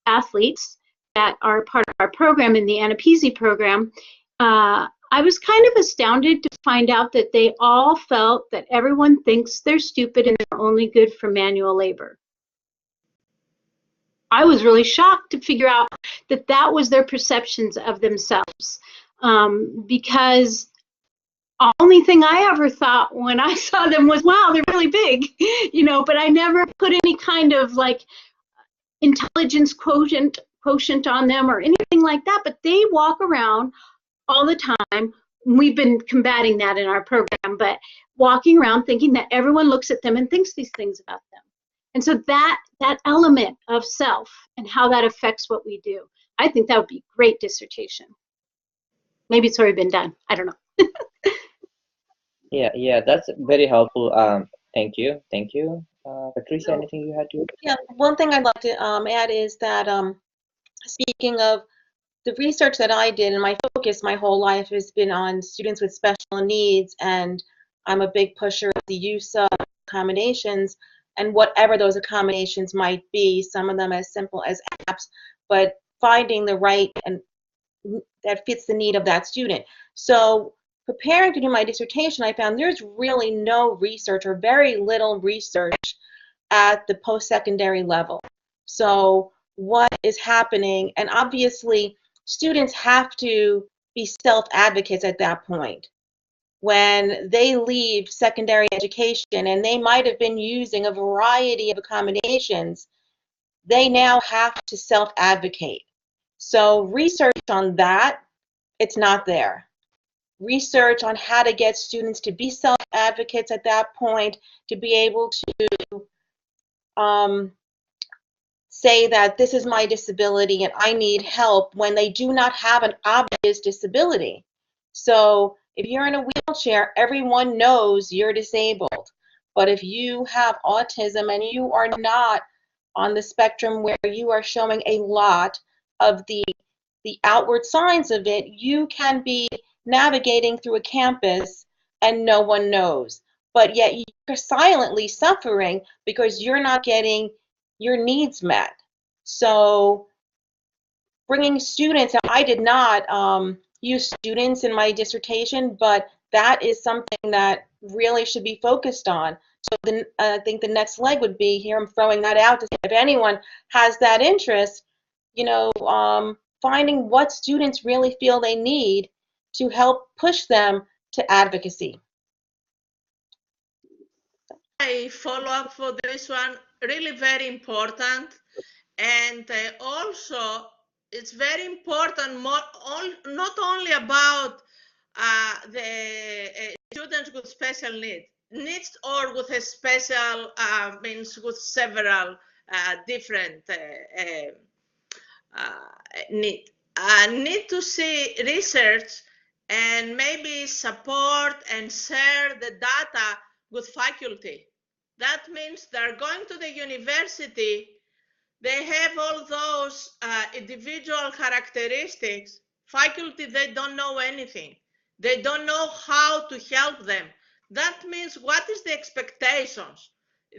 athletes that are part of our program in the Anapisi program. I was kind of astounded to find out that they all felt that everyone thinks they're stupid and they're only good for manual labor. I was really shocked to figure out that that was their perceptions of themselves, because the only thing I ever thought when I saw them was, wow, they're really big, but I never put any kind of like intelligence quotient on them or anything like that. But they walk around all the time. We've been combating that in our program, but walking around thinking that everyone looks at them and thinks these things about them. And so that element of self and how that affects what we do, I think that would be a great dissertation. Maybe it's already been done. I don't know. Yeah, that's very helpful. Thank you. Patricia, anything you had to? Yeah, one thing I'd like to add is that speaking of the research that I did, and my focus my whole life has been on students with special needs, and I'm a big pusher of the use of accommodations, and whatever those accommodations might be, some of them as simple as apps, but finding the right and that fits the need of that student. So preparing to do my dissertation, I found there's really no research or very little research at the post-secondary level. So what is happening, and obviously students have to be self-advocates at that point. When they leave secondary education and they might have been using a variety of accommodations, they now have to self-advocate. So research on that, it's not there. Research on how to get students to be self-advocates at that point, to be able to say that this is my disability and I need help when they do not have an obvious disability. So if you're in a wheelchair, everyone knows you're disabled. But if you have autism and you are not on the spectrum where you are showing a lot of the outward signs of it, you can be navigating through a campus and no one knows. But yet you're silently suffering because you're not getting your needs met. So bringing students, I did not use students in my dissertation, but that is something that really should be focused on. So then I think the next leg would be, here I'm throwing that out to see if anyone has that interest, finding what students really feel they need to help push them to advocacy. I follow up for this one, really very important. And also, it's very important, not only about the students with special needs or with a special, means with several different needs. Need to see research and maybe support and share the data with faculty. That means they're going to the university, they have all those individual characteristics. Faculty, they don't know anything. They don't know how to help them. That means, what is the expectations?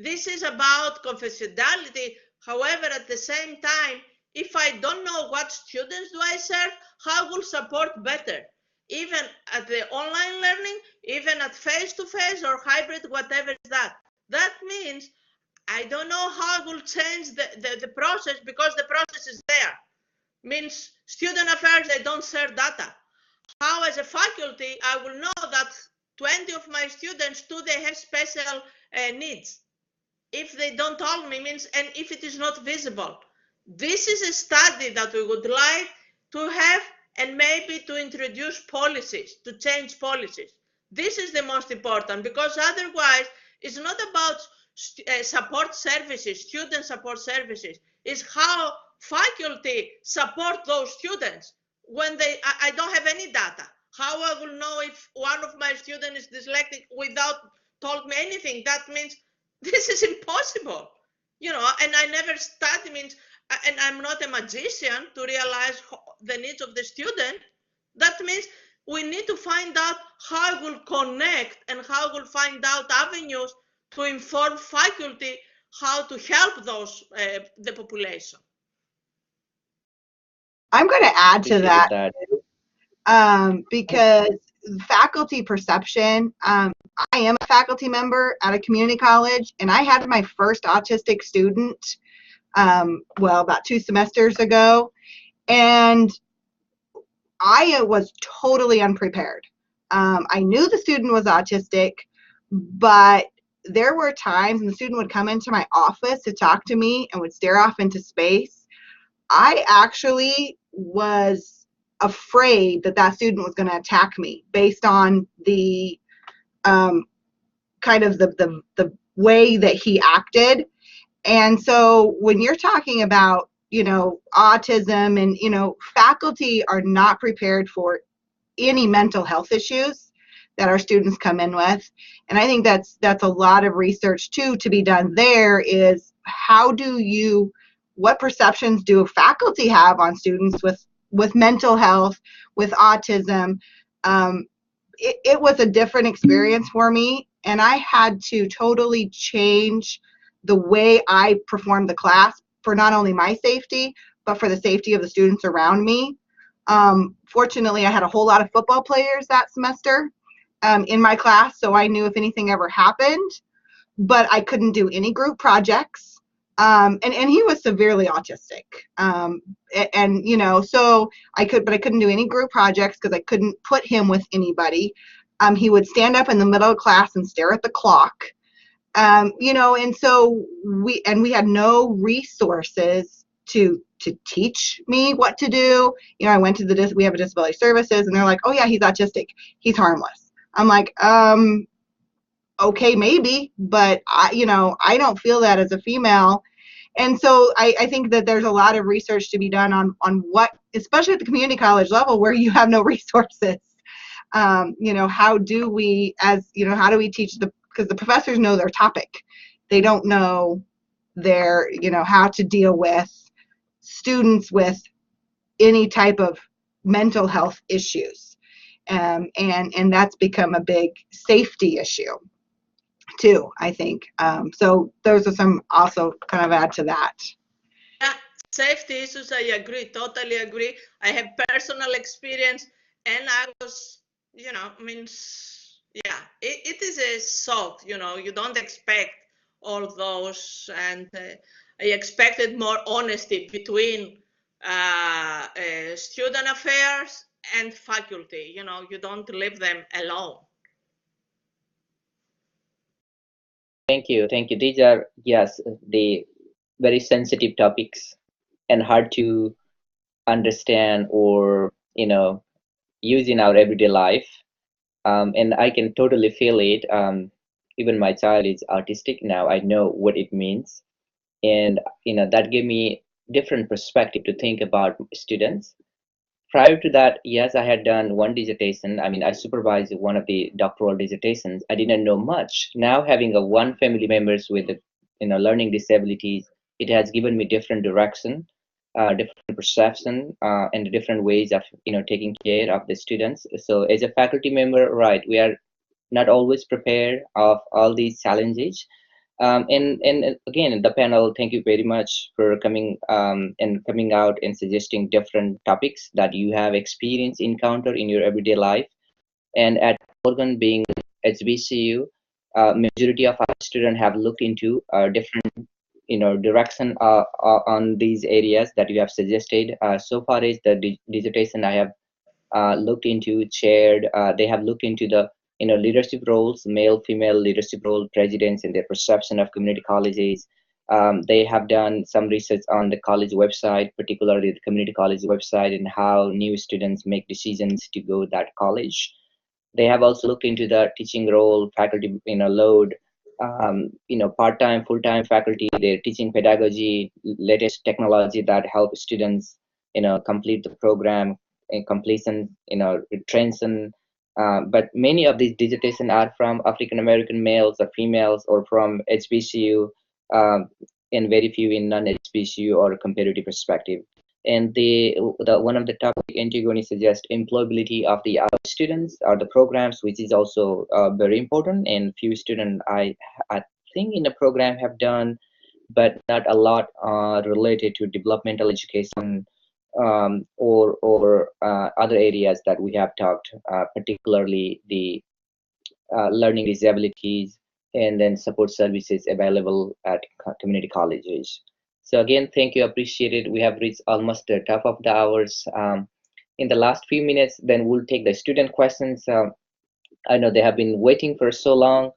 This is about confidentiality. However, at the same time, if I don't know what students do I serve, how will support better? Even at the online learning, even at face-to-face or hybrid, whatever is that. That means I don't know how I will change the process, because the process is there. Means student affairs, they don't share data. How as a faculty, I will know that 20 of my students, do they have special needs? If they don't tell me, means, and if it is not visible. This is a study that we would like to have, and maybe to introduce policies, to change policies. This is the most important, because otherwise it's not about support services, student support services. It's how faculty support those students when I don't have any data. How I will know if one of my students is dyslexic without told me anything? That means this is impossible, you know, and I never study, means, and I'm not a magician to realize the needs of the student. That means we need to find out how we'll connect and how we'll find out avenues to inform faculty how to help those the population. I'm going to add to Appreciate that, that. because faculty perception, I am a faculty member at a community college, and I had my first autistic student, well, about 2 semesters ago, and I was totally unprepared. I knew the student was autistic, but there were times when the student would come into my office to talk to me and would stare off into space. I actually was afraid that that student was going to attack me based on the kind of the way that he acted. And so when you're talking about, you know, autism, and, you know, faculty are not prepared for any mental health issues that our students come in with. And I think that's a lot of research too to be done there, is how do you, what perceptions do faculty have on students with mental health, with autism? It was a different experience for me, and I had to totally change the way I performed the class for not only my safety, but for the safety of the students around me. Fortunately, I had a whole lot of football players that semester in my class, so I knew if anything ever happened, but I couldn't do any group projects. And he was severely autistic. And, you know, so but I couldn't do any group projects because I couldn't put him with anybody. He would stand up in the middle of class and stare at the clock. You know, and so we had no resources to teach me what to do. You know, I went to we have a disability services, and they're like, oh yeah, he's autistic, he's harmless. I'm like, okay, maybe, but you know, I don't feel that as a female. And so I think that there's a lot of research to be done on what, especially at the community college level where you have no resources. You know, how do we, as you know, how do we teach because the professors know their topic, they don't know their, you know, how to deal with students with any type of mental health issues, and that's become a big safety issue too, I think. So those are some also kind of add to that. Yeah, safety issues, I agree, totally agree. I have personal experience, and I was, you know, means, yeah, it is a shock, you know, you don't expect all those, and I expected more honesty between student affairs and faculty, you know, you don't leave them alone. Thank you. These are, yes, the very sensitive topics and hard to understand or, you know, use in our everyday life. And I can totally feel it. Even my child is autistic now. I know what it means. And, you know, that gave me different perspective to think about students. Prior to that, yes, I had done one dissertation. I mean, I supervised one of the doctoral dissertations. I didn't know much. Now having one family members with, you know, learning disabilities, it has given me different direction, different perception, and different ways of, you know, taking care of the students. So as a faculty member, right, we are not always prepared of all these challenges. And again, the panel, thank you very much for coming and coming out and suggesting different topics that you have experienced, encounter in your everyday life. And at Morgan being HBCU, majority of our students have looked into different, direction on these areas that you have suggested. So far is the dissertation I have looked into, chaired. They have looked into the leadership roles, male, female leadership role, presidents and their perception of community colleges. They have done some research on the college website, particularly the community college website, and how new students make decisions to go that college. They have also looked into the teaching role, faculty, load, part-time, full-time faculty, their teaching pedagogy, latest technology that help students, complete the program and completion, retention. But many of these dissertations are from African American males or females or from HBCU, and very few in non-HBCU or comparative perspective. And the one of the topic Antigoni suggests employability of the students or the programs, which is also very important. And few students I think in the program have done, but not a lot related to developmental education or other areas that we have talked, particularly the learning disabilities and then support services available at community colleges. So again, thank you, appreciate it. We have reached almost the top of the hours. In the last few minutes, then we'll take the student questions. I know they have been waiting for so long.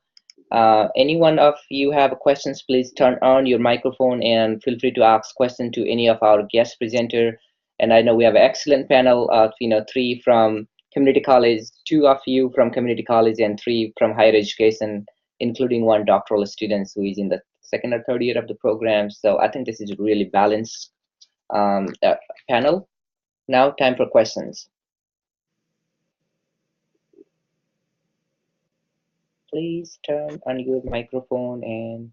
Any one of you have questions, please turn on your microphone and feel free to ask questions to any of our guest presenter. And I know we have an excellent panel of 3 from community college, 2 of you from community college, and 3 from higher education, including 1 doctoral student who is in the 2nd or 3rd year of the program. So I think this is a really balanced panel. Now, time for questions. Please turn on your microphone and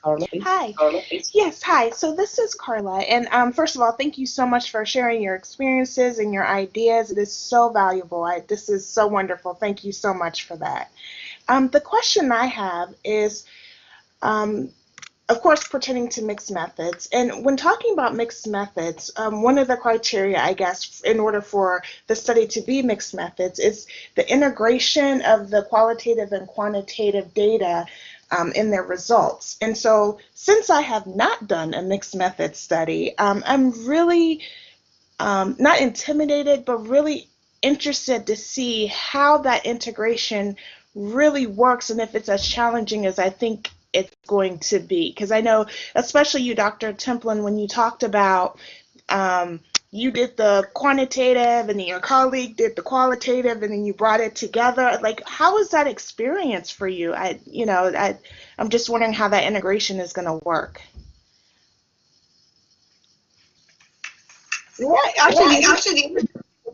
Carla, please. Hi. Carla, please. Yes, hi. So this is Carla. And first of all, thank you so much for sharing your experiences and your ideas. It is so valuable. This is so wonderful. Thank you so much for that. The question I have is, of course, pertaining to mixed methods. And when talking about mixed methods, one of the criteria, I guess, in order for the study to be mixed methods is the integration of the qualitative and quantitative data in their results. And so since I have not done a mixed method study, I'm really not intimidated, but really interested to see how that integration really works and if it's as challenging as I think it's going to be. Because I know, especially you, Dr. Templin, when you talked about you did the quantitative and then your colleague did the qualitative and then you brought it together. Like, how was that experience for you? I'm just wondering how that integration is going to work. Yeah, actually it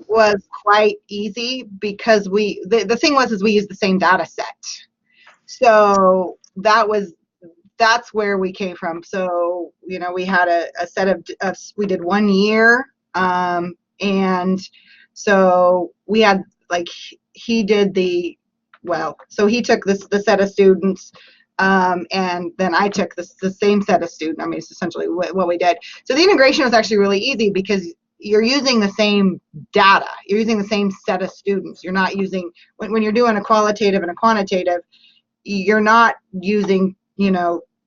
was quite easy because the thing was we used the same data set. So that's where we came from. So, we had a set of we did 1 year, and so we had, like, he did so he took the set of students, and then I took the same set of students. I mean, it's essentially what we did. So the integration was actually really easy because you're using the same data. You're using the same set of students. You're not using, when you're doing a qualitative and a quantitative, you're not using,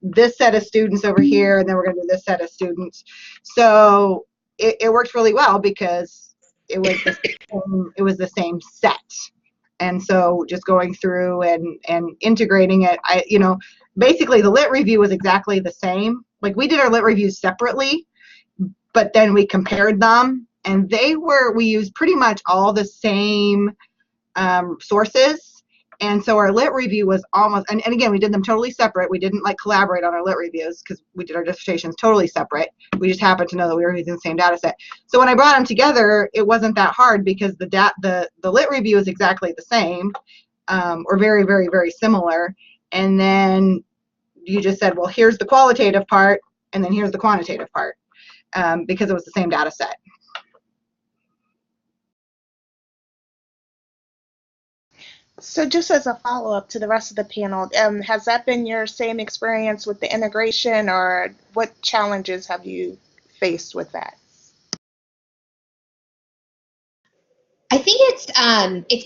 this set of students over here, and then we're going to do this set of students. So it worked really well because it was the same set. And so just going through and integrating it, basically the lit review was exactly the same. Like, we did our lit reviews separately, but then we compared them, and we used pretty much all the same sources. And so our lit review was almost, and again, we did them totally separate. We didn't collaborate on our lit reviews because we did our dissertations totally separate. We just happened to know that we were using the same data set. So when I brought them together, it wasn't that hard because the lit review is exactly the same, or very, very, very similar. And then you just said, well, here's the qualitative part, and then here's the quantitative part, because it was the same data set. So just as a follow-up to the rest of the panel, has that been your same experience with the integration, or what challenges have you faced with that? I think it's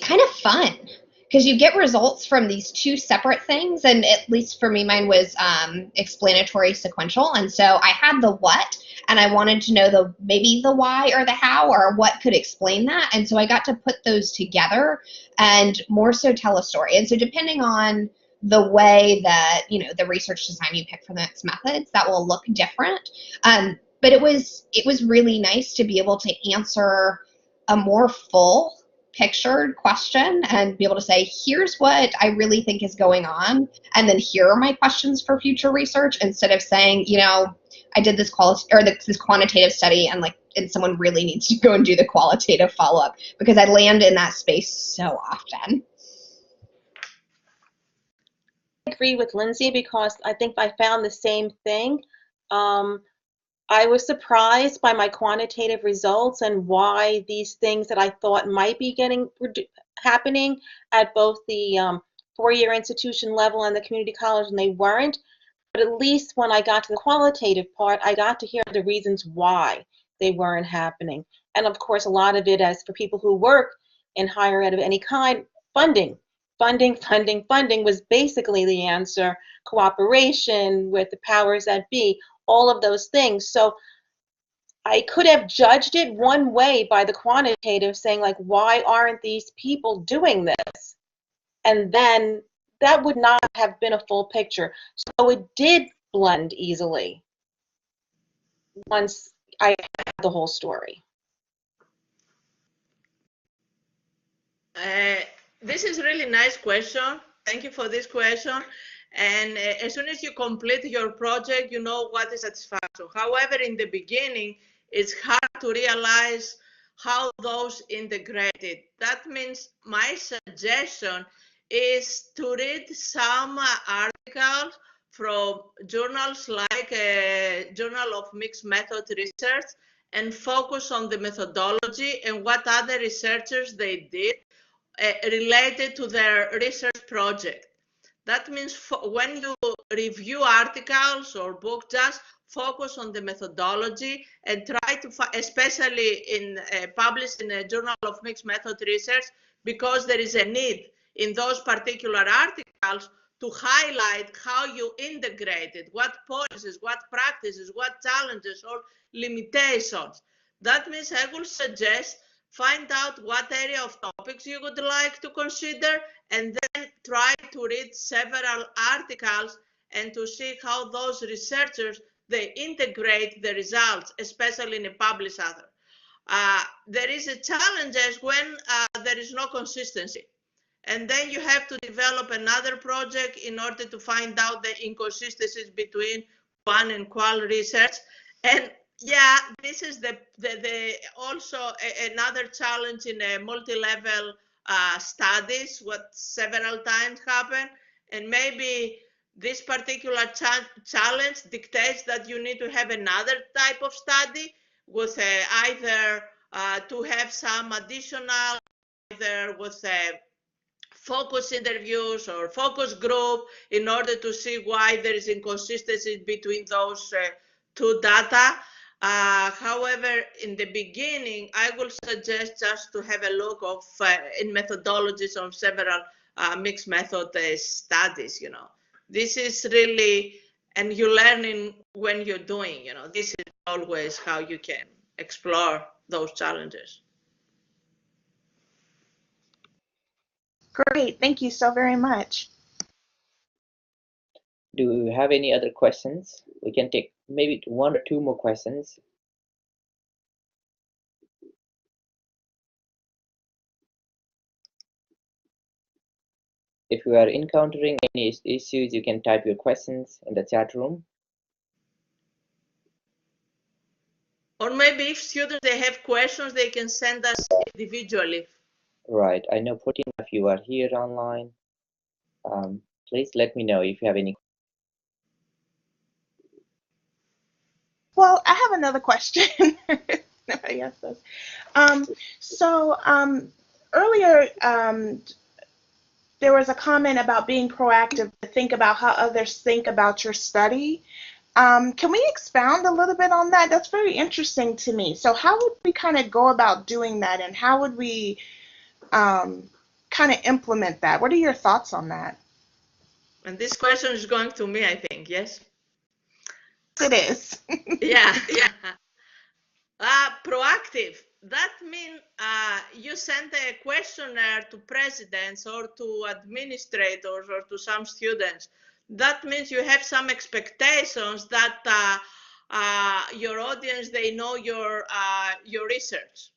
kind of fun because you get results from these two separate things, and at least for me, mine was explanatory sequential, and so I had the what, and I wanted to know maybe the why or the how or what could explain that, and so I got to put those together and more so tell a story. And so depending on the way that the research design you pick for the next methods, that will look different. But it was really nice to be able to answer a more full pictured question and be able to say, here's what I really think is going on, and then here are my questions for future research, instead of saying, I did this this quantitative study and someone really needs to go and do the qualitative follow-up, because I land in that space so often. I agree with Lindsay because I think I found the same thing. I was surprised by my quantitative results and why these things that I thought might be happening at both the four-year institution level and the community college, and they weren't. But at least when I got to the qualitative part, I got to hear the reasons why they weren't happening. And of course, a lot of it, as for people who work in higher ed of any kind, funding was basically the answer. Cooperation with the powers that be, all of those things. So I could have judged it one way by the quantitative, saying why aren't these people doing this? And then that would not have been a full picture. So it did blend easily once I had the whole story. This is a really nice question. Thank you for this question. And as soon as you complete your project, you know what is satisfaction. However, in the beginning, it's hard to realize how those integrated. That means my suggestion is to read some articles from journals like Journal of Mixed Method Research and focus on the methodology and what other researchers they did related to their research project. That means when you review articles or book, just focus on the methodology and try to, especially in published in a Journal of Mixed Method Research, because there is a need in those particular articles to highlight how you integrated, what policies, what practices, what challenges or limitations. That means I will suggest find out what area of topics you would like to consider, and then try to read several articles and to see how those researchers, they integrate the results, especially in a published author. There is a challenge as when there is no consistency. And then you have to develop another project in order to find out the inconsistencies between quant and qual research. And yeah, this is also another challenge in a multi-level studies, what several times happen. And maybe this particular challenge dictates that you need to have another type of study with either to have some additional, either with focus interviews or focus group in order to see why there is inconsistency between those two data. However, in the beginning, I will suggest just to have a look of in methodologies of several mixed method studies. This is really, and you learning when you're doing. This is always how you can explore those challenges. Great, thank you so very much. Do you have any other questions? We can take maybe one or two more questions. If you are encountering any issues, you can type your questions in the chat room. Or maybe if students they have questions, they can send us individually. Right. I know 14 of you are here online. Please let me know if you have any. Well, I have another question. Nobody else does. Earlier, there was a comment about being proactive to think about how others think about your study. Can we expound a little bit on that? That's very interesting to me. So how would we kind of go about doing that, and how would we kind of implement that? What are your thoughts on that? And this question is going to me, I think, yes? It is. Yeah. Proactive. That means you send a questionnaire to presidents or to administrators or to some students. That means you have some expectations that your audience, they know your research.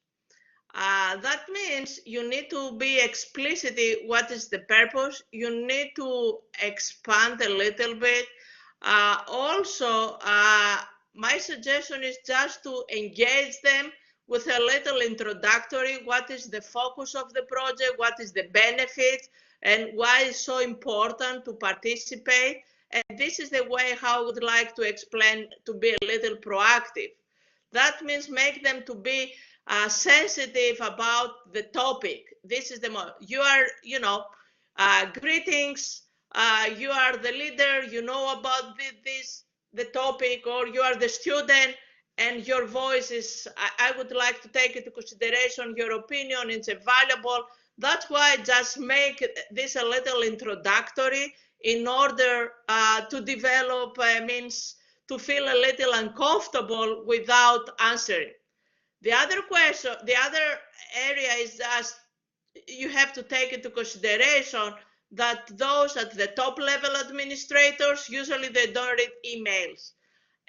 That means you need to be explicit what is the purpose. You need to expand a little bit. Also, my suggestion is just to engage them with a little introductory. What is the focus of the project? What is the benefit? And why it's so important to participate? And this is the way how I would like to explain, to be a little proactive. That means make them to be sensitive about the topic. This is the most. You are, greetings. You are the leader. You know about the topic, or you are the student, and your voice is. I would like to take into consideration your opinion. It's valuable. That's why just make this a little introductory in order to develop means to feel a little uncomfortable without answering. The other question, the other area is just you have to take into consideration that those at the top level administrators, usually they don't read emails.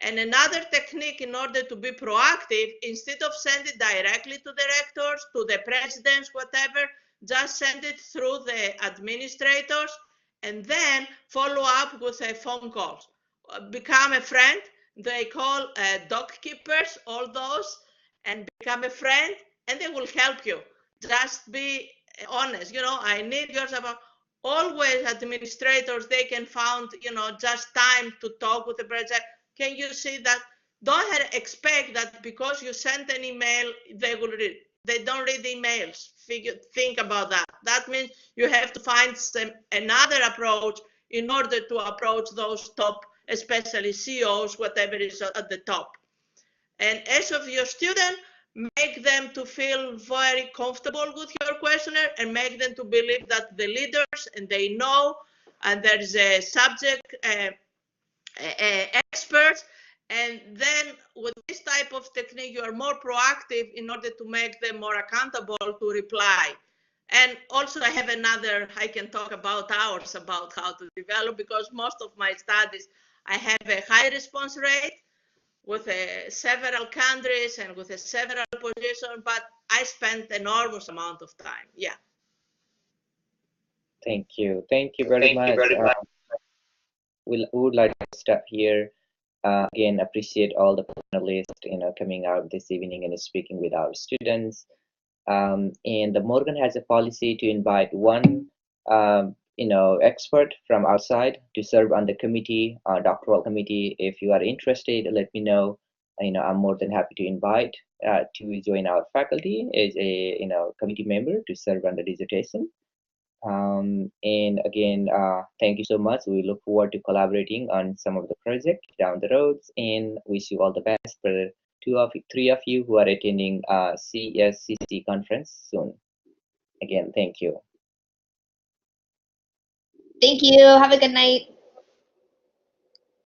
And another technique in order to be proactive, instead of sending directly to the rectors, to the presidents, whatever, just send it through the administrators and then follow up with a phone call. Become a friend. They call dog keepers, all those, and become a friend, and they will help you. Just be honest. I need your support. Always administrators, they can find, just time to talk with the president. Can you see that? Don't expect that because you sent an email, they will read. They don't read emails. Think about that. That means you have to find another approach in order to approach those top, especially CEOs, whatever is at the top. And as of your student, make them to feel very comfortable with your questionnaire and make them to believe that the leaders and they know, and there is a subject experts. And then with this type of technique, you are more proactive in order to make them more accountable to reply. And also I have I can talk about hours about how to develop, because most of my studies, I have a high response rate with several countries and with several positions, but I spent enormous amount of time. Yeah. Thank you. Thank you very much. We would like to stop here. Again, appreciate all the panelists, coming out this evening and speaking with our students. And the Morgan has a policy to invite one, expert from outside to serve on the committee, doctoral committee. If you are interested, let me know. I'm more than happy to invite to join our faculty as a, committee member to serve on the dissertation. And again, thank you so much. We look forward to collaborating on some of the projects down the roads, and wish you all the best for three of you who are attending CSCC conference soon. Again, thank you. Thank you. Have a good night.